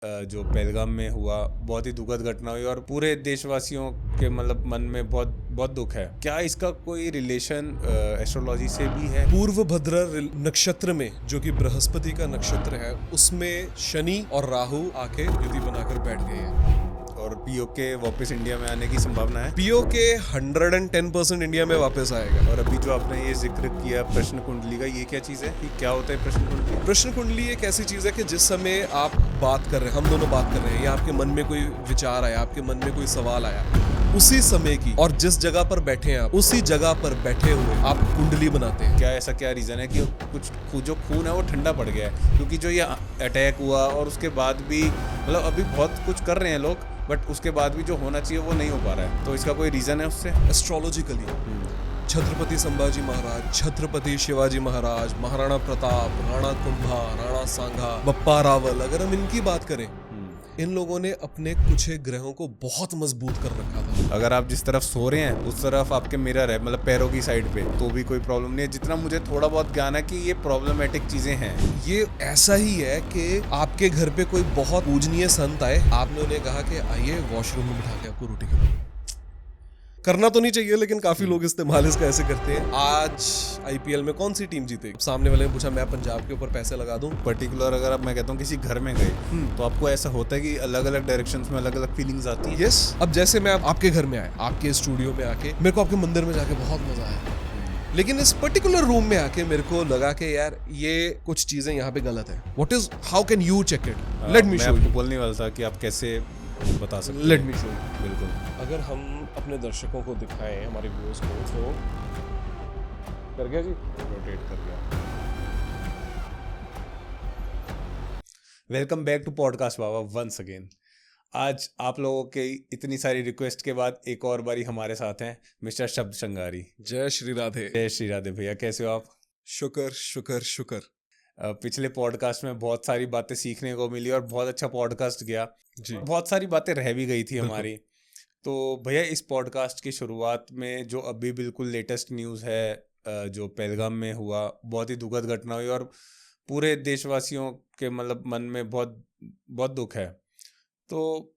जो पहलगाम में हुआ बहुत ही दुखद घटना हुई और पूरे देशवासियों के मतलब मन में बहुत बहुत दुख है। क्या इसका कोई रिलेशन एस्ट्रोलॉजी से भी है? पूर्व भद्रा नक्षत्र में, जो कि बृहस्पति का नक्षत्र है, उसमें शनि और राहु आके युति बनाकर बैठ गए हैं और पीओके वापस इंडिया में आने की संभावना है। पीओके 110% इंडिया में वापस आएगा। और अभी जो आपने ये जिक्र किया प्रश्न कुंडली का, ये क्या चीज़ है कि क्या होता है प्रश्न कुंडली? प्रश्न कुंडली एक ऐसी चीज है कि जिस समय आप बात कर रहे हैं, हम दोनों बात कर रहे हैं, या आपके मन में कोई विचार आया, आपके मन में कोई सवाल आया, उसी समय की और जिस जगह पर बैठे हैं आप, उसी जगह पर बैठे हुए आप कुंडली बनाते हैं। क्या ऐसा क्या रीज़न है कि कुछ जो खून है वो ठंडा पड़ गया है? क्योंकि जो ये अटैक हुआ और उसके बाद भी मतलब अभी बहुत कुछ कर रहे हैं लोग, बट उसके बाद भी जो होना चाहिए वो नहीं हो पा रहा है, तो इसका कोई रीज़न है उससे? एस्ट्रोलॉजिकली छत्रपति संभाजी महाराज, छत्रपति शिवाजी महाराज, महाराणा प्रताप, राणा कुंभा, राणा सांगा, बप्पा रावल, अगर हम इनकी बात करें, इन लोगों ने अपने कुछ एक ग्रहों को बहुत मजबूत कर रखा था। अगर आप जिस तरफ सो रहे हैं उस तरफ आपके मिरर है, मतलब पैरों की साइड पे, तो भी कोई प्रॉब्लम नहीं है। जितना मुझे थोड़ा बहुत ज्ञान है कि ये प्रॉब्लमेटिक चीजें हैं। ये ऐसा ही है कि आपके घर पे कोई बहुत पूजनीय संत आए, आपने उन्हें कहा कि आइए वॉशरूम में बिठा के आपको रोटी खिलाऊं। करना तो नहीं चाहिए, लेकिन काफी लोग इस्तेमाल इसका ऐसे करते हैं। आज आईपीएल में कौन सी टीम जीतेगी? सामने वाले ने पूछा मैं पंजाब के ऊपर पैसे लगा दूं। पर्टिकुलर अगर मैं कहता हूँ किसी घर में गए तो आपको ऐसा होता है कि अलग अलग डायरेक्शंस में अलग अलग फीलिंग्स आती है। यस। अब जैसे मैं आपके घर में आया, आपके स्टूडियो में आके मेरे को आपके मंदिर में जाके बहुत मजा आया, लेकिन इस पर्टिकुलर रूम में आके मेरे को लगा कि यार ये कुछ चीजें यहाँ पे गलत है। What is, how can you check it? Let me show you. बोलने वाला था कि आप कैसे बता सकते हैं। Let me show you. बिल्कुल। अगर हम अपने दर्शकों को दिखाएं, हमारे व्यूअर्स को, तो कर गया जी, रोटेट कर गया। Welcome back to podcast Baba once again. आज आप लोगों के इतनी सारी रिक्वेस्ट के बाद एक और बारी हमारे साथ हैं मिस्टर शब्द श्रृंगारी। जय श्री राधे। जय श्री राधे भैया, कैसे हो आप? शुक्र शुक्र शुक्र। पिछले पॉडकास्ट में बहुत सारी बातें सीखने को मिली और बहुत अच्छा पॉडकास्ट गया जी। बहुत सारी बातें रह भी गई थी हमारी। तो भैया इस पॉडकास्ट की शुरुआत में जो अभी बिल्कुल लेटेस्ट न्यूज़ है, जो पहलगाम में हुआ बहुत ही दुखद घटना हुई और पूरे देशवासियों के मतलब मन में बहुत बहुत दुख है। तो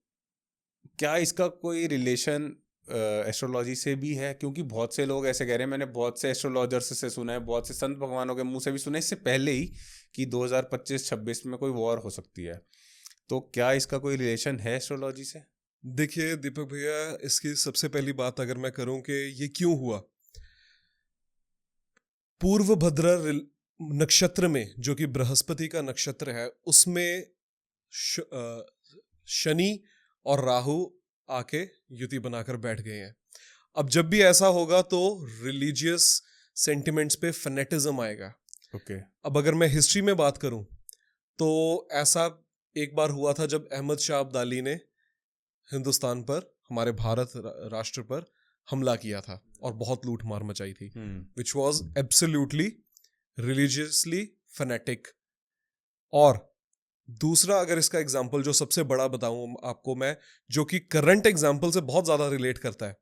क्या इसका कोई रिलेशन एस्ट्रोलॉजी से भी है? क्योंकि बहुत से लोग ऐसे कह रहे हैं, मैंने बहुत से एस्ट्रोलॉजर्स से सुना है, बहुत से संत भगवानों के मुंह से भी सुना है इससे पहले ही कि 2025-26 में कोई वॉर हो सकती है। तो क्या इसका कोई रिलेशन है एस्ट्रोलॉजी से? देखिए दीपक भैया, इसकी सबसे पहली बात अगर मैं करूं कि ये क्यों हुआ, पूर्व भद्रा नक्षत्र में, जो कि बृहस्पति का नक्षत्र है, उसमें शनि और राहु आके युति बनाकर बैठ गए हैं। अब जब भी ऐसा होगा तो रिलीजियस सेंटिमेंट्स पे फनेटिज्म आएगा। ओके। अब अगर मैं हिस्ट्री में बात करूं तो ऐसा एक बार हुआ था जब अहमद शाह अब्दाली ने हिंदुस्तान पर, हमारे भारत राष्ट्र पर हमला किया था और बहुत लूट मार मचाई थी, which was absolutely religiously phonetic. और दूसरा, अगर इसका एग्जाम्पल जो सबसे बड़ा बताऊं आपको मैं, जो कि करंट एग्जाम्पल से बहुत ज्यादा रिलेट करता है,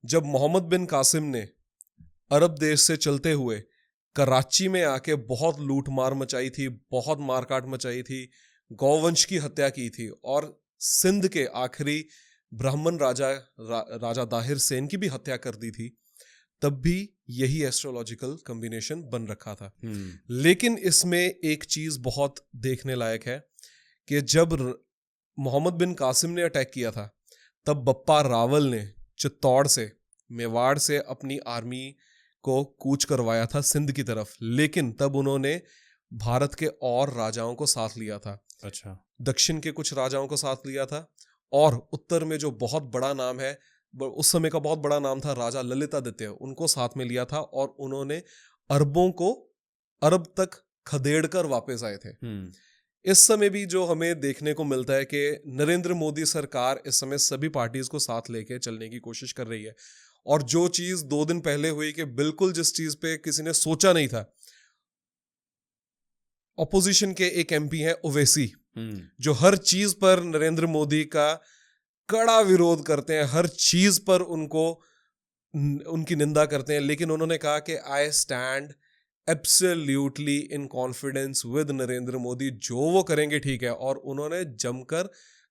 जब मोहम्मद बिन कासिम ने अरब देश से चलते हुए कराची में आके बहुत लूट मार मचाई थी, बहुत मारकाट मचाई थी, गौवंश की हत्या की थी और सिंध के आखिरी ब्राह्मण राजा दाहिर सेन की भी हत्या कर दी थी, तब भी यही एस्ट्रोलॉजिकल कॉम्बिनेशन बन रखा था। लेकिन इसमें एक चीज बहुत देखने लायक है कि जब मोहम्मद बिन कासिम ने अटैक किया था, तब बप्पा रावल ने चित्तौड़ से, मेवाड़ से अपनी आर्मी को कूच करवाया था सिंध की तरफ, लेकिन तब उन्होंने भारत के और राजाओं को साथ लिया था। अच्छा। दक्षिण के कुछ राजाओं को साथ लिया था, और उत्तर में जो बहुत बड़ा नाम है, उस समय का बहुत बड़ा नाम था राजा ललितादित्य, उनको साथ में लिया था और उन्होंने अरबों को अरब तक खदेड़ कर वापस आए थे। इस समय भी जो हमें देखने को मिलता है कि नरेंद्र मोदी सरकार इस समय सभी पार्टीज को साथ लेके चलने की कोशिश कर रही है, और जो चीज 2 दिन पहले हुई कि बिल्कुल जिस चीज पे किसी ने सोचा नहीं था, ऑपोजिशन के एक एमपी हैं ओवैसी, जो हर चीज पर नरेंद्र मोदी का कड़ा विरोध करते हैं, हर चीज पर उनकी निंदा करते हैं, लेकिन उन्होंने कहा कि I stand absolutely in confidence with Narendra Modi, जो वो करेंगे ठीक है। और उन्होंने जमकर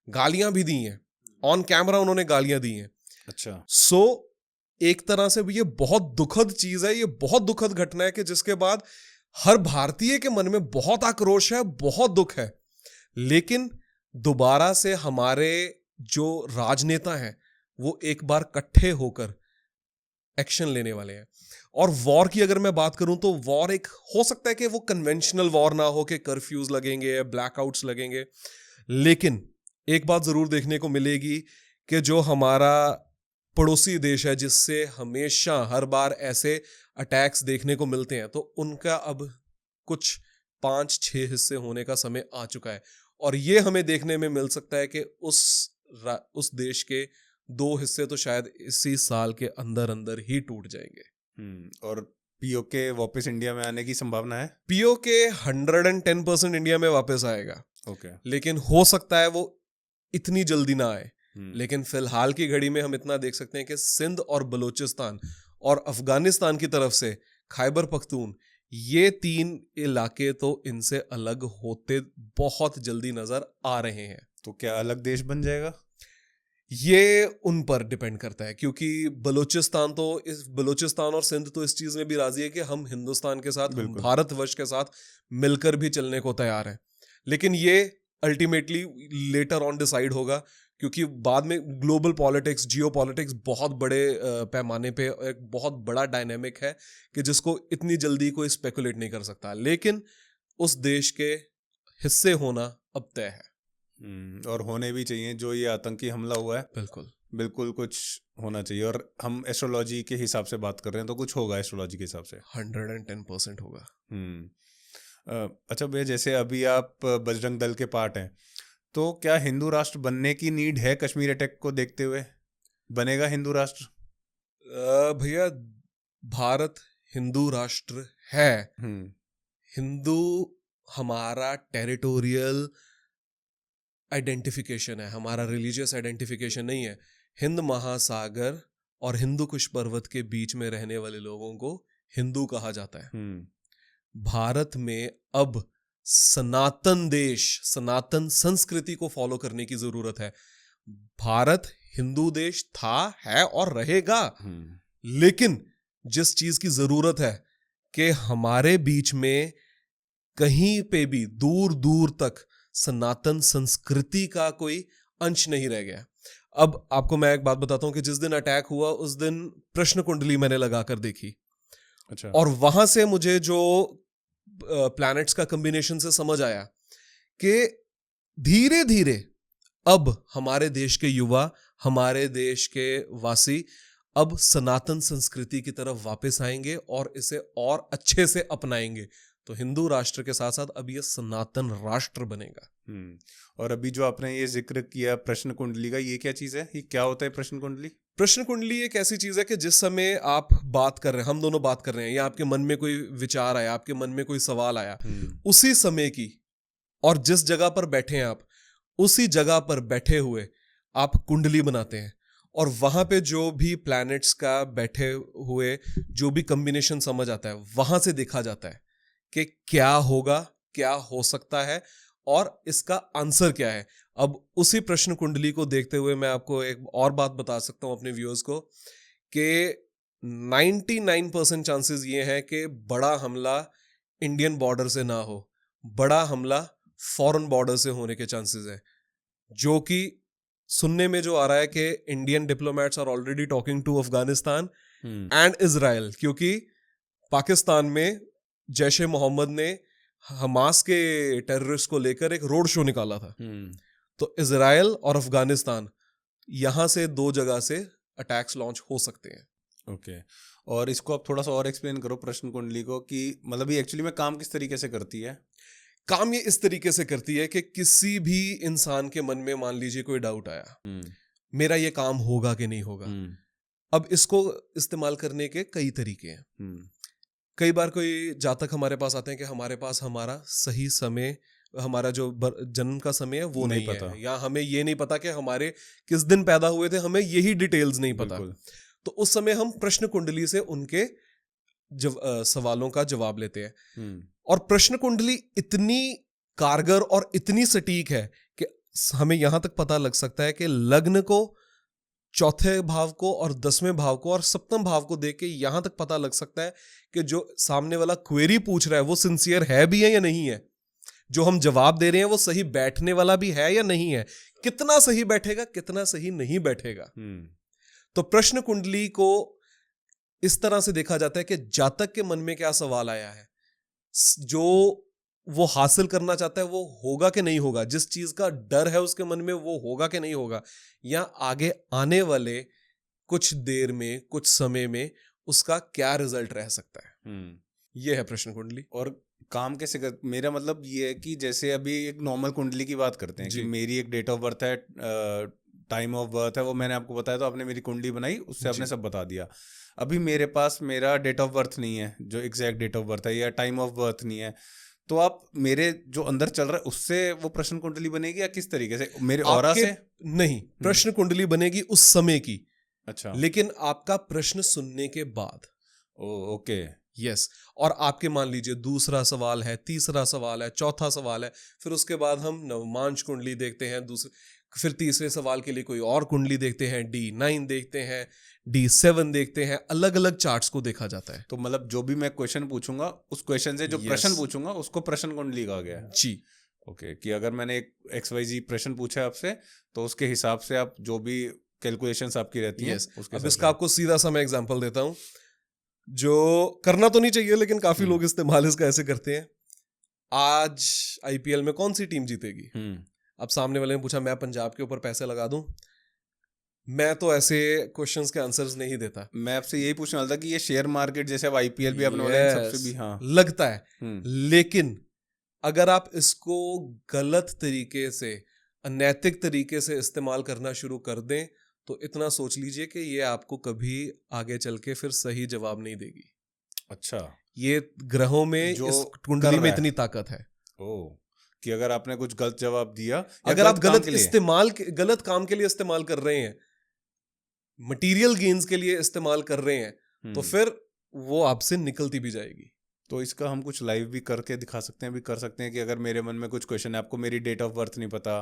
गालियां भी दी हैं, ऑन कैमरा उन्होंने गालियां दी हैं। अच्छा। सो एक तरह से ये बहुत दुखद चीज है, ये बहुत दुखद घटना है कि जिसके बाद हर भारतीय के मन में बहुत आक्रोश है, बहुत दुख है। लेकिन दोबारा से हमारे जो राजनेता हैं वो एक बार इकट्ठे होकर एक्शन लेने वाले हैं। और वॉर की अगर मैं बात करूं तो वॉर एक हो सकता है कि वो कन्वेंशनल वॉर ना हो कि कर्फ्यूज लगेंगे, ब्लैकआउट्स लगेंगे, लेकिन एक बात जरूर देखने को मिलेगी कि जो हमारा पड़ोसी देश है जिससे हमेशा हर बार ऐसे अटैक्स देखने को मिलते हैं, तो उनका अब कुछ 5-6 हिस्से होने का समय आ चुका है। और ये हमें देखने में मिल सकता है कि उस देश के 2 हिस्से तो शायद इसी साल के अंदर अंदर ही टूट जाएंगे। और पीओके वापस इंडिया में आने की संभावना है? पीओके 110% इंडिया में वापस आएगा। ओके। लेकिन हो सकता है वो इतनी जल्दी ना आए। लेकिन फिलहाल की घड़ी में हम इतना देख सकते हैं कि सिंध और बलूचिस्तान और अफगानिस्तान की तरफ से खैबर पख्तून, ये 3 इलाके तो इनसे अलग होते बहुत जल्दी नजर आ रहे हैं। तो क्या अलग देश बन जाएगा? ये उन पर डिपेंड करता है, क्योंकि बलूचिस्तान और सिंध तो इस चीज में भी राजी है कि हम हिंदुस्तान के साथ, भारतवर्ष के साथ मिलकर भी चलने को तैयार हैं। लेकिन ये अल्टीमेटली लेटर ऑन डिसाइड होगा, क्योंकि बाद में ग्लोबल पॉलिटिक्स, जियो पॉलिटिक्स बहुत बड़े पैमाने पे एक बहुत बड़ा डायनेमिक है कि जिसको इतनी जल्दी कोई स्पेकुलेट नहीं कर सकता। लेकिन उस देश के हिस्से होना अब तय है। और होने भी चाहिए। जो ये आतंकी हमला हुआ है, बिल्कुल कुछ होना चाहिए। और हम एस्ट्रोलॉजी के हिसाब से बात कर रहे हैं तो कुछ होगा एस्ट्रोलॉजी के हिसाब से। 110% होगा। अच्छा भैया, जैसे अभी आप बजरंग दल के पार्ट हैं, तो क्या हिंदू राष्ट्र बनने की नीड है कश्मीर अटैक को देखते हुए? बनेगा हिंदू राष्ट्र? भैया, भारत हिंदू राष्ट्र है। हिंदू हमारा टेरिटोरियल आइडेंटिफिकेशन है, हमारा रिलीजियस आइडेंटिफिकेशन नहीं है। हिंद महासागर और हिंदू कुश पर्वत के बीच में रहने वाले लोगों को हिंदू कहा जाता है। भारत में अब सनातन देश, सनातन संस्कृति को फॉलो करने की जरूरत है। भारत हिंदू देश था, है और रहेगा। लेकिन जिस चीज की जरूरत है कि हमारे बीच में कहीं पे भी दूर दूर तक सनातन संस्कृति का कोई अंश नहीं रह गया। अब आपको मैं एक बात बताता हूं कि जिस दिन अटैक हुआ उस दिन प्रश्न कुंडली मैंने लगाकर देखी। अच्छा। और वहां से मुझे जो प्लैनेट्स का कॉम्बिनेशन से समझ आया कि धीरे धीरे अब हमारे देश के युवा, हमारे देश के वासी अब सनातन संस्कृति की तरफ वापस आएंगे और इसे और अच्छे से अपनाएंगे। तो हिंदू राष्ट्र के साथ साथ अब ये सनातन राष्ट्र बनेगा। और अभी जो आपने ये जिक्र किया प्रश्न कुंडली का, ये क्या चीज है? ये क्या होता है प्रश्न कुंडली? प्रश्न कुंडली एक ऐसी चीज है कि जिस समय आप बात कर रहे हैं, हम दोनों बात कर रहे हैं, या आपके मन में कोई विचार आया, आपके मन में कोई सवाल आया, उसी समय की और जिस जगह पर बैठे हैं आप, उसी जगह पर बैठे हुए आप कुंडली बनाते हैं। और वहां पे जो भी प्लैनेट्स का बैठे हुए जो भी कॉम्बिनेशन समझ आता है, वहां से देखा जाता है कि क्या होगा, क्या हो सकता है और इसका आंसर क्या है। अब उसी प्रश्न कुंडली को देखते हुए मैं आपको एक और बात बता सकता हूं अपने व्यूअर्स को कि 99% चांसेस ये हैं कि बड़ा हमला इंडियन बॉर्डर से ना हो, बड़ा हमला फॉरेन बॉर्डर से होने के चांसेस है। जो कि सुनने में जो आ रहा है कि Indian diplomats are already talking to Afghanistan and Israel, क्योंकि पाकिस्तान में जैश ए मोहम्मद ने हमास के टेररिस्ट को लेकर एक रोड शो निकाला था। तो इजराइल और अफगानिस्तान, यहां से 2 जगह से अटैक्स लॉन्च हो सकते हैं। ओके। और इसको आप थोड़ा सा और एक्सप्लेन करो प्रश्न कुंडली को, कि मतलब ये एक्चुअली में काम किस तरीके से करती है? काम ये इस तरीके से करती है कि किसी भी इंसान के मन में मान लीजिए कोई डाउट आया, मेरा ये काम होगा कि नहीं होगा। अब इसको इस्तेमाल करने के कई तरीके हैं। कई बार कोई जातक हमारे पास आते हैं कि हमारे पास हमारा सही समय, हमारा जो जन्म का समय है वो नहीं पता है, या हमें ये नहीं पता कि हमारे किस दिन पैदा हुए थे, हमें यही डिटेल्स नहीं पता। तो उस समय हम प्रश्न कुंडली से उनके सवालों का जवाब लेते हैं। और प्रश्न कुंडली इतनी कारगर और इतनी सटीक है कि हमें यहां तक पता लग सकता है कि लग्न को, चौथे भाव को और 10वें भाव को और सप्तम भाव को देख के यहां तक पता लग सकता है कि जो सामने वाला क्वेरी पूछ रहा है वो सिंसियर है भी है या नहीं है, जो हम जवाब दे रहे हैं वो सही बैठने वाला भी है या नहीं है, कितना सही बैठेगा कितना सही नहीं बैठेगा। तो प्रश्न कुंडली को इस तरह से देखा जाता है कि जातक के मन में क्या सवाल आया है, जो वो हासिल करना चाहता है वो होगा कि नहीं होगा, जिस चीज का डर है उसके मन में वो होगा कि नहीं होगा, या आगे आने वाले कुछ देर में, कुछ समय में उसका क्या रिजल्ट रह सकता है। ये है प्रश्न कुंडली। और काम कैसे कर, मेरा मतलब ये है कि जैसे अभी एक नॉर्मल कुंडली की बात करते हैं कि मेरी एक डेट ऑफ बर्थ है, टाइम ऑफ बर्थ है, वो मैंने आपको बताया तो आपने मेरी कुंडली बनाई, उससे आपने सब बता दिया। अभी मेरे पास मेरा डेट ऑफ बर्थ नहीं है, जो एग्जैक्ट डेट ऑफ बर्थ है, या टाइम ऑफ बर्थ नहीं है, तो आप मेरे जो अंदर चल रहा है उससे वो प्रश्न कुंडली बनेगी या किस तरीके से, मेरे ऑरा से? नहीं, प्रश्न कुंडली बनेगी उस समय की। अच्छा। लेकिन आपका प्रश्न सुनने के बाद। Okay, yes. और आपके मान लीजिए दूसरा सवाल है, तीसरा सवाल है, चौथा सवाल है, फिर उसके बाद हम नवमांश कुंडली देखते हैं, फिर तीसरे सवाल के लिए कोई और कुंडली देखते हैं, D9 देखते हैं, D7 देखते हैं, अलग अलग चार्ट्स को देखा जाता है। तो मतलब जो भी मैं क्वेश्चन पूछूंगा उस क्वेश्चन से जो प्रश्न पूछूंगा उसको प्रश्न कुंडली कहा गया है। जी। ओके, कि अगर मैंने एक XYZ प्रश्न पूछा है आपसे तो उसके हिसाब से आप जो भी कैलकुलेशंस आपकी रहती हैं उसके। अब इसका आपको सीधा सा मैं एग्जांपल देता हूं, जो करना तो नहीं चाहिए लेकिन काफी लोग इस्तेमाल इसका ऐसे करते हैं। आज IPL में कौन सी टीम जीतेगी? अब सामने वाले ने पूछा मैं पंजाब के ऊपर पैसे लगा दूं। मैं तो ऐसे क्वेश्चंस के आंसर्स नहीं देता। मैं आपसे यही पूछने वाला था कि ये शेयर मार्केट जैसे अब IPL भी अपने वाले सबसे भी लगता है, लेकिन अगर आप इसको गलत तरीके से, अनैतिक तरीके से इस्तेमाल करना शुरू कर दें तो इतना सोच लीजिए कि ये आपको कभी आगे चल के फिर सही जवाब नहीं देगी। अच्छा, ये ग्रहों में, इस कुंडली में इतनी ताकत है कि अगर आपने कुछ गलत जवाब दिया, अगर आप गलत काम के लिए इस्तेमाल कर रहे हैं, मटेरियल गेन्स के लिए इस्तेमाल कर रहे हैं, तो फिर वो आपसे निकलती भी जाएगी। तो इसका हम कुछ लाइव भी करके दिखा सकते हैं, भी कर सकते हैं कि अगर मेरे मन में कुछ क्वेश्चन है, आपको मेरी डेट ऑफ बर्थ नहीं पता,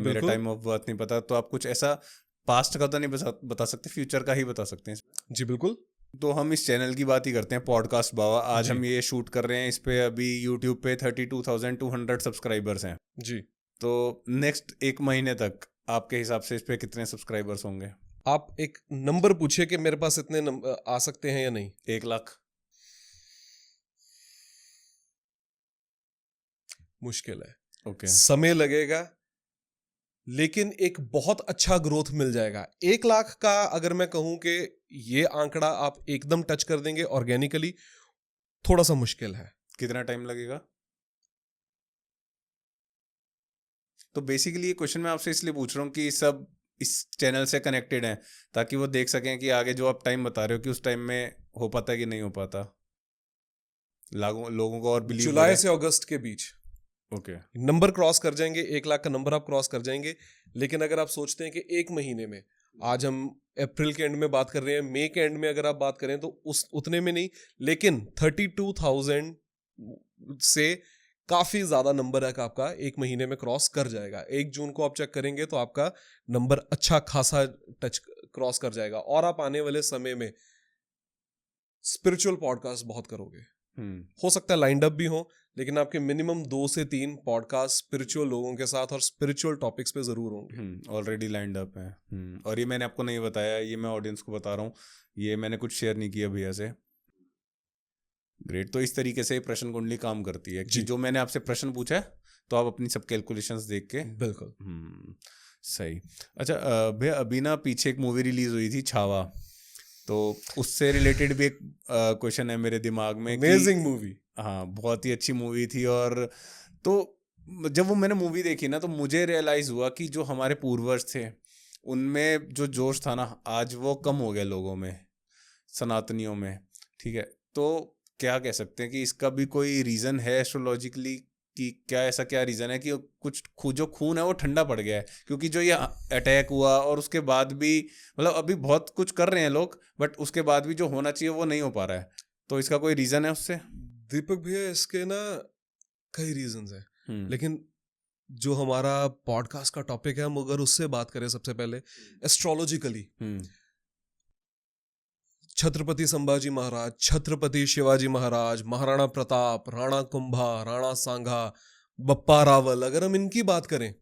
मेरा टाइम ऑफ बर्थ नहीं पता, तो आप कुछ ऐसा पास्ट का तो नहीं बता सकते, फ्यूचर का ही बता सकते हैं। जी बिल्कुल। तो हम इस चैनल की बात ही करते हैं, पॉडकास्ट बाबा। आज हम ये शूट कर रहे हैं, इस पे अभी YouTube पे 32,200 सब्सक्राइबर्स हैं जी। तो नेक्स्ट 1 महीने तक आपके हिसाब से इस पे कितने सब्सक्राइबर्स होंगे? आप एक नंबर पूछिए कि मेरे पास इतने आ सकते हैं या नहीं। 1 लाख? मुश्किल है। ओके, समय लगेगा, लेकिन एक बहुत अच्छा ग्रोथ मिल जाएगा। 1 लाख का अगर मैं कहूं कि ये आंकड़ा आप एकदम टच कर देंगे ऑर्गेनिकली, थोड़ा सा मुश्किल है। कितना टाइम लगेगा? तो बेसिकली ये क्वेश्चन मैं आपसे इसलिए पूछ रहा हूँ कि सब इस चैनल से कनेक्टेड हैं, ताकि वो देख सकें कि आगे जो आप टाइम बता रहे हो कि उस टाइम में हो पाता है कि नहीं हो पाता, लोगों को और बिलीव। जुलाई से अगस्त के बीच ओके नंबर क्रॉस कर जाएंगे, 1 लाख का नंबर आप क्रॉस कर जाएंगे। लेकिन अगर आप सोचते हैं कि 1 महीने में, आज हम अप्रैल के एंड में बात कर रहे हैं, मई के एंड में अगर आप बात करें तो उस उतने में नहीं, लेकिन 32,000 से काफी ज्यादा नंबर है आपका 1 महीने में क्रॉस कर जाएगा। 1 जून को आप चेक करेंगे तो आपका नंबर अच्छा खासा टच क्रॉस कर जाएगा। और आप आने वाले समय में स्पिरिचुअल पॉडकास्ट बहुत करोगे। हो सकता है लाइंड अप भी हो, लेकिन आपके मिनिमम 2 से 3 पॉडकास्ट स्पिरिचुअल लोगों के साथ और स्पिरिचुअल टॉपिक्स पे जरूर होंगे। ऑलरेडी लाइंड अप है। और ये मैंने आपको नहीं बताया, ये मैं ऑडियंस को बता रहा हूँ, ये मैंने कुछ शेयर नहीं किया भैया से। ग्रेट। तो इस तरीके से प्रश्न कुंडली काम करती है कि जो मैंने आपसे प्रश्न पूछा है तो आप अपनी सब कैलकुलेशंस देख के। बिल्कुल सही। अच्छा भैया, अभी ना पीछे एक मूवी रिलीज हुई थी छावा, तो उससे रिलेटेड भी एक क्वेश्चन है मेरे दिमाग में। Amazing movie. हाँ, बहुत ही अच्छी मूवी थी। और तो जब वो मैंने मूवी देखी ना तो मुझे रियलाइज़ हुआ कि जो हमारे पूर्वज थे उनमें जो जोश था ना, आज वो कम हो गया लोगों में, सनातनियों में। ठीक है, तो क्या कह सकते हैं कि इसका भी कोई रीज़न है एस्ट्रोलॉजिकली, कि क्या ऐसा क्या रीज़न है कि कुछ जो खून है वो ठंडा पड़ गया है? क्योंकि जो ये अटैक हुआ और उसके बाद भी, मतलब अभी बहुत कुछ कर रहे हैं लोग, बट उसके बाद भी जो होना चाहिए वो नहीं हो पा रहा है। तो इसका कोई रीजन है उससे? दीपक भैया, इसके ना कई रीजंस हैं, लेकिन लेकिन जो हमारा पॉडकास्ट का टॉपिक है, हम अगर उससे बात करें सबसे पहले एस्ट्रोलॉजिकली, छत्रपति संभाजी महाराज, छत्रपति शिवाजी महाराज, महाराणा प्रताप, राणा कुंभा, राणा सांगा, बप्पा रावल, अगर हम इनकी बात करें,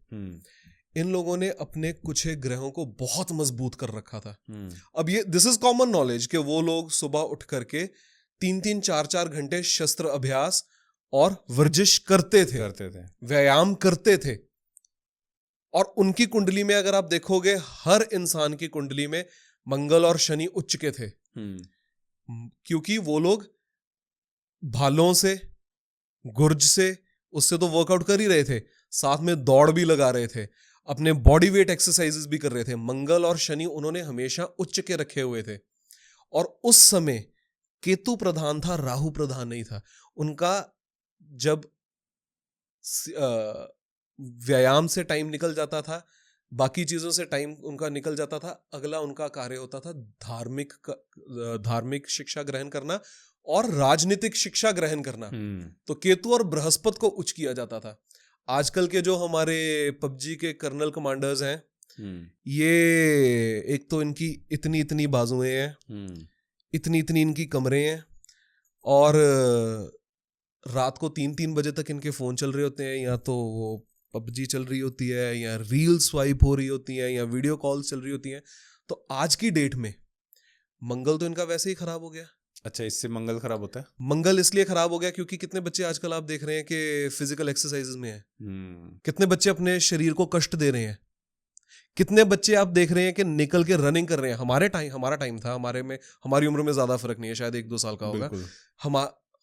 इन लोगों ने अपने कुछ एक ग्रहों को बहुत मजबूत कर रखा था। अब ये दिस इज कॉमन नॉलेज कि वो लोग सुबह उठ करके 3-3, 4-4 घंटे शस्त्र अभ्यास और वर्जिश करते थे, व्यायाम करते थे। और उनकी कुंडली में अगर आप देखोगे, हर इंसान की कुंडली में मंगल और शनि उच्च के थे, क्योंकि वो लोग भालों से, गुर्ज से, उससे तो वर्कआउट कर ही रहे थे, साथ में दौड़ भी लगा रहे थे, अपने बॉडी वेट एक्सरसाइजेस भी कर रहे थे। मंगल और शनि उन्होंने हमेशा उच्च के रखे हुए थे। और उस समय केतु प्रधान था, राहु प्रधान नहीं था। उनका जब व्यायाम से टाइम निकल जाता था, बाकी चीजों से टाइम उनका निकल जाता था, अगला उनका कार्य होता था धार्मिक शिक्षा ग्रहण करना और राजनीतिक शिक्षा ग्रहण करना। तो केतु और बृहस्पति को उच्च किया जाता था। आजकल के जो हमारे पबजी के कर्नल कमांडर्स हैं, ये एक तो इनकी इतनी इतनी बाजुएं हैं, इतनी इतनी इनकी कमरे हैं, और रात को 3-3 बजे तक इनके फोन चल रहे होते हैं, या तो वो पबजी चल रही होती है, या रील स्वाइप हो रही होती है, या वीडियो कॉल्स चल रही होती हैं। तो आज की डेट में मंगल तो इनका वैसे ही खराब हो गया। अच्छा, इससे मंगल खराब होता है? मंगल इसलिए खराब हो गया क्योंकि कितने बच्चे आजकल आप देख रहे हैं कि फिजिकल एक्सरसाइजेस में हैं, कितने बच्चे अपने शरीर को कष्ट दे रहे हैं, कितने बच्चे आप देख रहे हैं कि निकल के रनिंग कर रहे हैं। हमारा टाइम था, हमारी उम्र में ज्यादा फर्क नहीं है, शायद 1-2 साल का होगा।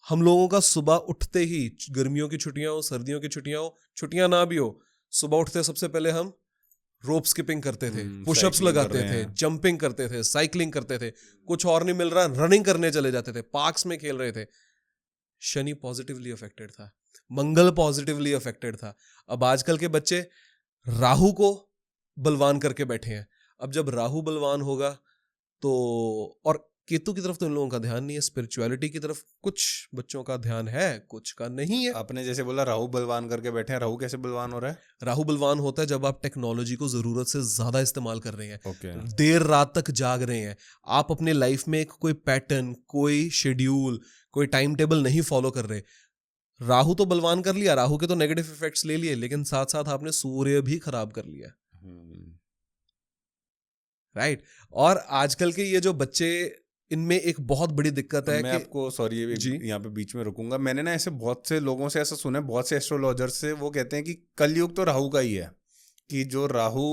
हम लोगों का सुबह उठते ही, गर्मियों की छुट्टियां हो, सर्दियों की छुट्टियां हो, छुट्टियां ना भी हो, सुबह उठते सबसे पहले हम रोप स्किपिंग करते थे, पुशअप्स लगाते थे, जंपिंग करते थे, साइकिलिंग करते थे, कुछ और नहीं मिल रहा रनिंग करने चले जाते थे, पार्क्स में खेल रहे थे। शनि पॉजिटिवली अफेक्टेड था, मंगल पॉजिटिवली अफेक्टेड था। अब आजकल के बच्चे राहु को बलवान करके बैठे हैं। अब जब राहु बलवान होगा तो, और केतु की तरफ तो इन लोगों का ध्यान नहीं है, स्पिरिचुअलिटी की तरफ कुछ बच्चों का ध्यान है, कुछ का नहीं है। आपने जैसे बोला राहु बलवान करके बैठे हैं, राहु कैसे बलवान हो रहा है? राहु बलवान होता है जब आप टेक्नोलॉजी को जरूरत से ज्यादा इस्तेमाल कर रहे हैं, देर रात तक जाग रहे हैं, आप अपने लाइफ में कोई पैटर्न, कोई शेड्यूल, कोई टाइम टेबल नहीं फॉलो कर रहे। राहु तो बलवान कर लिया, राहु के तो नेगेटिव इफेक्ट्स ले लिए, लेकिन साथ साथ आपने सूर्य भी खराब कर लिया, राइट। और आजकल के ये जो बच्चे, इनमें एक बहुत बड़ी दिक्कत है। मैं आपको सॉरी यहाँ पे बीच में रुकूंगा। मैंने ना ऐसे बहुत से लोगों से ऐसा सुना है, बहुत से एस्ट्रोलॉजर्स से, वो कहते हैं कि कलयुग तो राहु का ही है, कि जो राहु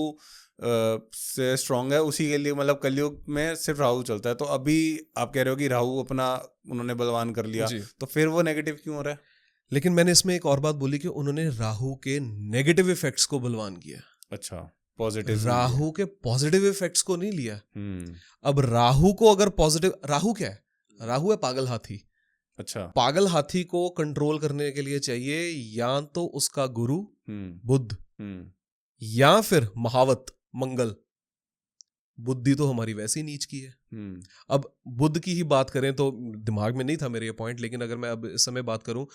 से स्ट्रांग है उसी के लिए, मतलब कलयुग में सिर्फ राहु चलता है। तो अभी आप कह रहे हो कि राहु अपना उन्होंने बलवान कर लिया, तो फिर वो नेगेटिव क्यों हो रहा है? लेकिन मैंने इसमें एक और बात बोली कि उन्होंने राहु के नेगेटिव इफेक्ट्स को बलवान किया। अच्छा, पॉजिटिव, राहु के पॉजिटिव इफेक्ट्स को नहीं लिया। अब राहु को अगर पॉजिटिव, राहु क्या है? राहु है पागल हाथी। अच्छा, पागल हाथी को कंट्रोल करने के लिए चाहिए या तो उसका गुरु बुध, या फिर महावत मंगल। बुद्धि तो हमारी वैसे ही नीच की है। अब बुध की ही बात करें तो दिमाग में नहीं था मेरे ये पॉइंट, लेकिन अगर मैं अब इस समय बात करूं,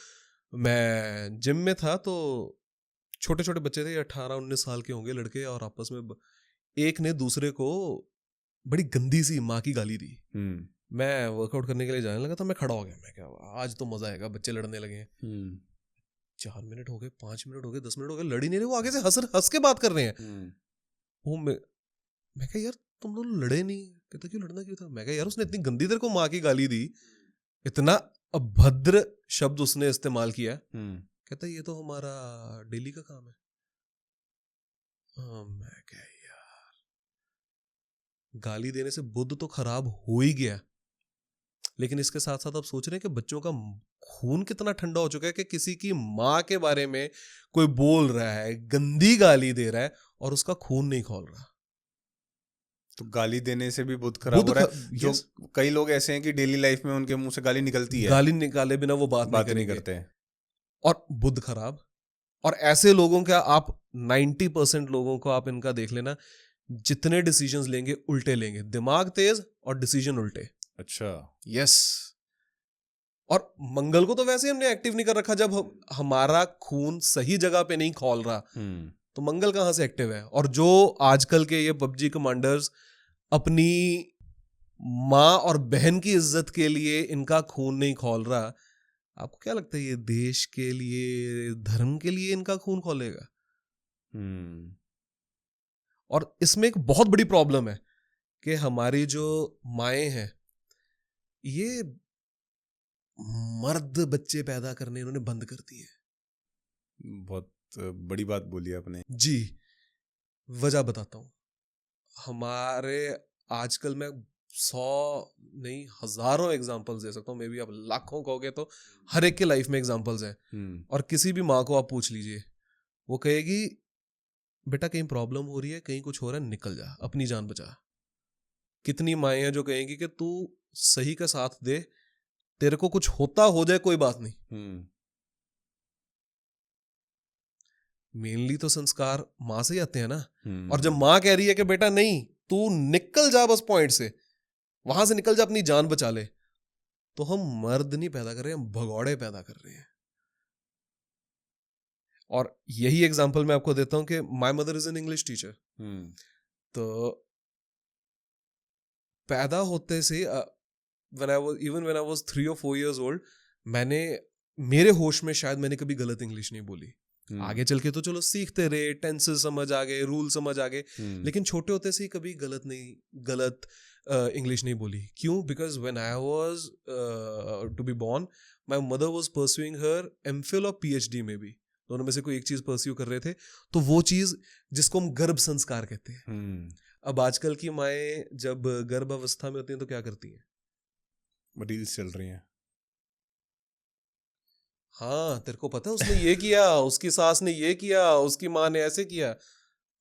मैं जिम में था तो छोटे छोटे बच्चे थे, 18-19 साल के होंगे लड़के, और आपस में एक ने दूसरे को बड़ी गंदी सी माँ की गाली दी। मैं वर्कआउट करने के लिए जाने लगा तो मैं खड़ा हो गया, मैं क्या आज तो मजा आएगा, बच्चे लड़ने लगे हैं। 4 मिनट हो गए, 5 मिनट हो गए, 10 मिनट हो गए, लड़ ही नहीं रहे। वो आगे से हंस के बात कर रहे हैं। वो मैं कहा यार तुम दोनों लड़े नहीं, कहता क्यों लड़ना क्यों था? मैं कहा यार उसने इतनी गंदी देर को माँ की गाली दी, इतना अभद्र शब्द उसने इस्तेमाल किया। कहता ये तो हमारा डेली का काम है। मैं क्या यार, गाली देने से बुद्ध तो खराब हो ही गया, लेकिन इसके साथ साथ आप सोच रहे हैं कि बच्चों का खून कितना ठंडा हो चुका है कि किसी की माँ के बारे में कोई बोल रहा है, गंदी गाली दे रहा है, और उसका खून नहीं खौल रहा। तो गाली देने से भी बुद्ध खराब हो रहा है। जो कई लोग ऐसे हैं कि डेली लाइफ में उनके मुंह से गाली निकलती है, गाली निकाले बिना वो बात नहीं करते हैं, और बुद्ध खराब। और ऐसे लोगों का आप 90% लोगों को आप इनका देख लेना, जितने डिसीजंस लेंगे उल्टे लेंगे, दिमाग तेज और डिसीजन उल्टे। अच्छा, यस। और मंगल को तो वैसे ही हमने एक्टिव नहीं कर रखा, जब हमारा खून सही जगह पे नहीं खौल रहा तो मंगल कहाँ से एक्टिव है। और जो आजकल के ये पबजी कमांडर्स अपनी माँ और बहन की इज्जत के लिए इनका खून नहीं खौल रहा, आपको क्या लगता है ये देश के लिए, धर्म के लिए इनका खून खोलेगा? और इसमें एक बहुत बड़ी प्रॉब्लम है कि हमारी जो माएँ हैं ये मर्द बच्चे पैदा करने इन्होंने बंद कर दिए। बहुत बड़ी बात बोली आपने जी, वजह बताता हूँ। हमारे आजकल मैं 100 नहीं हजारों एग्जांपल्स दे सकता हूँ, मे बी आप लाखों कहोगे तो हर एक के लाइफ में एग्जांपल्स हैं। और किसी भी माँ को आप पूछ लीजिए, वो कहेगी बेटा कहीं प्रॉब्लम हो रही है, कहीं कुछ हो रहा है, निकल जा, अपनी जान बचा। कितनी माएँ हैं जो कहेंगी कि तू सही का साथ दे, तेरे को कुछ होता हो जाए कोई बात नहीं। मेनली तो संस्कार माँ से ही आते हैं ना। और जब माँ कह रही है कि बेटा नहीं तू निकल जा बस पॉइंट से, वहां से निकल जा, अपनी जान बचा ले, तो हम मर्द नहीं पैदा कर रहे हैं, हम भगौड़े पैदा कर रहे हैं। और यही एग्जांपल मैं आपको देता हूं कि my mother is an English teacher. तो पैदा होते से when I was 3 or 4 years old, मैंने मेरे होश में शायद मैंने कभी गलत इंग्लिश नहीं बोली। आगे चल के तो चलो सीखते रहे, टेंसेस समझ आ गए, रूल समझ आ गए, लेकिन छोटे होते से ही कभी गलत इंग्लिश नहीं बोली। क्यों? Because when I was to be born, my mother was pursuing her MPhil और पीएचडी में भी, दोनों में से कोई एक चीज परस्यू कर रहे थे। तो वो चीज जिसको हम गर्भ संस्कार कहते हैं। अब आजकल की माएँ जब गर्भ अवस्था में होती हैं तो क्या करती हैं? रील्स चल रही हैं। हाँ, तेरे को पता है उसने ये किया, उसकी सास ने ये किया, उसकी माँ ने ऐसे किया।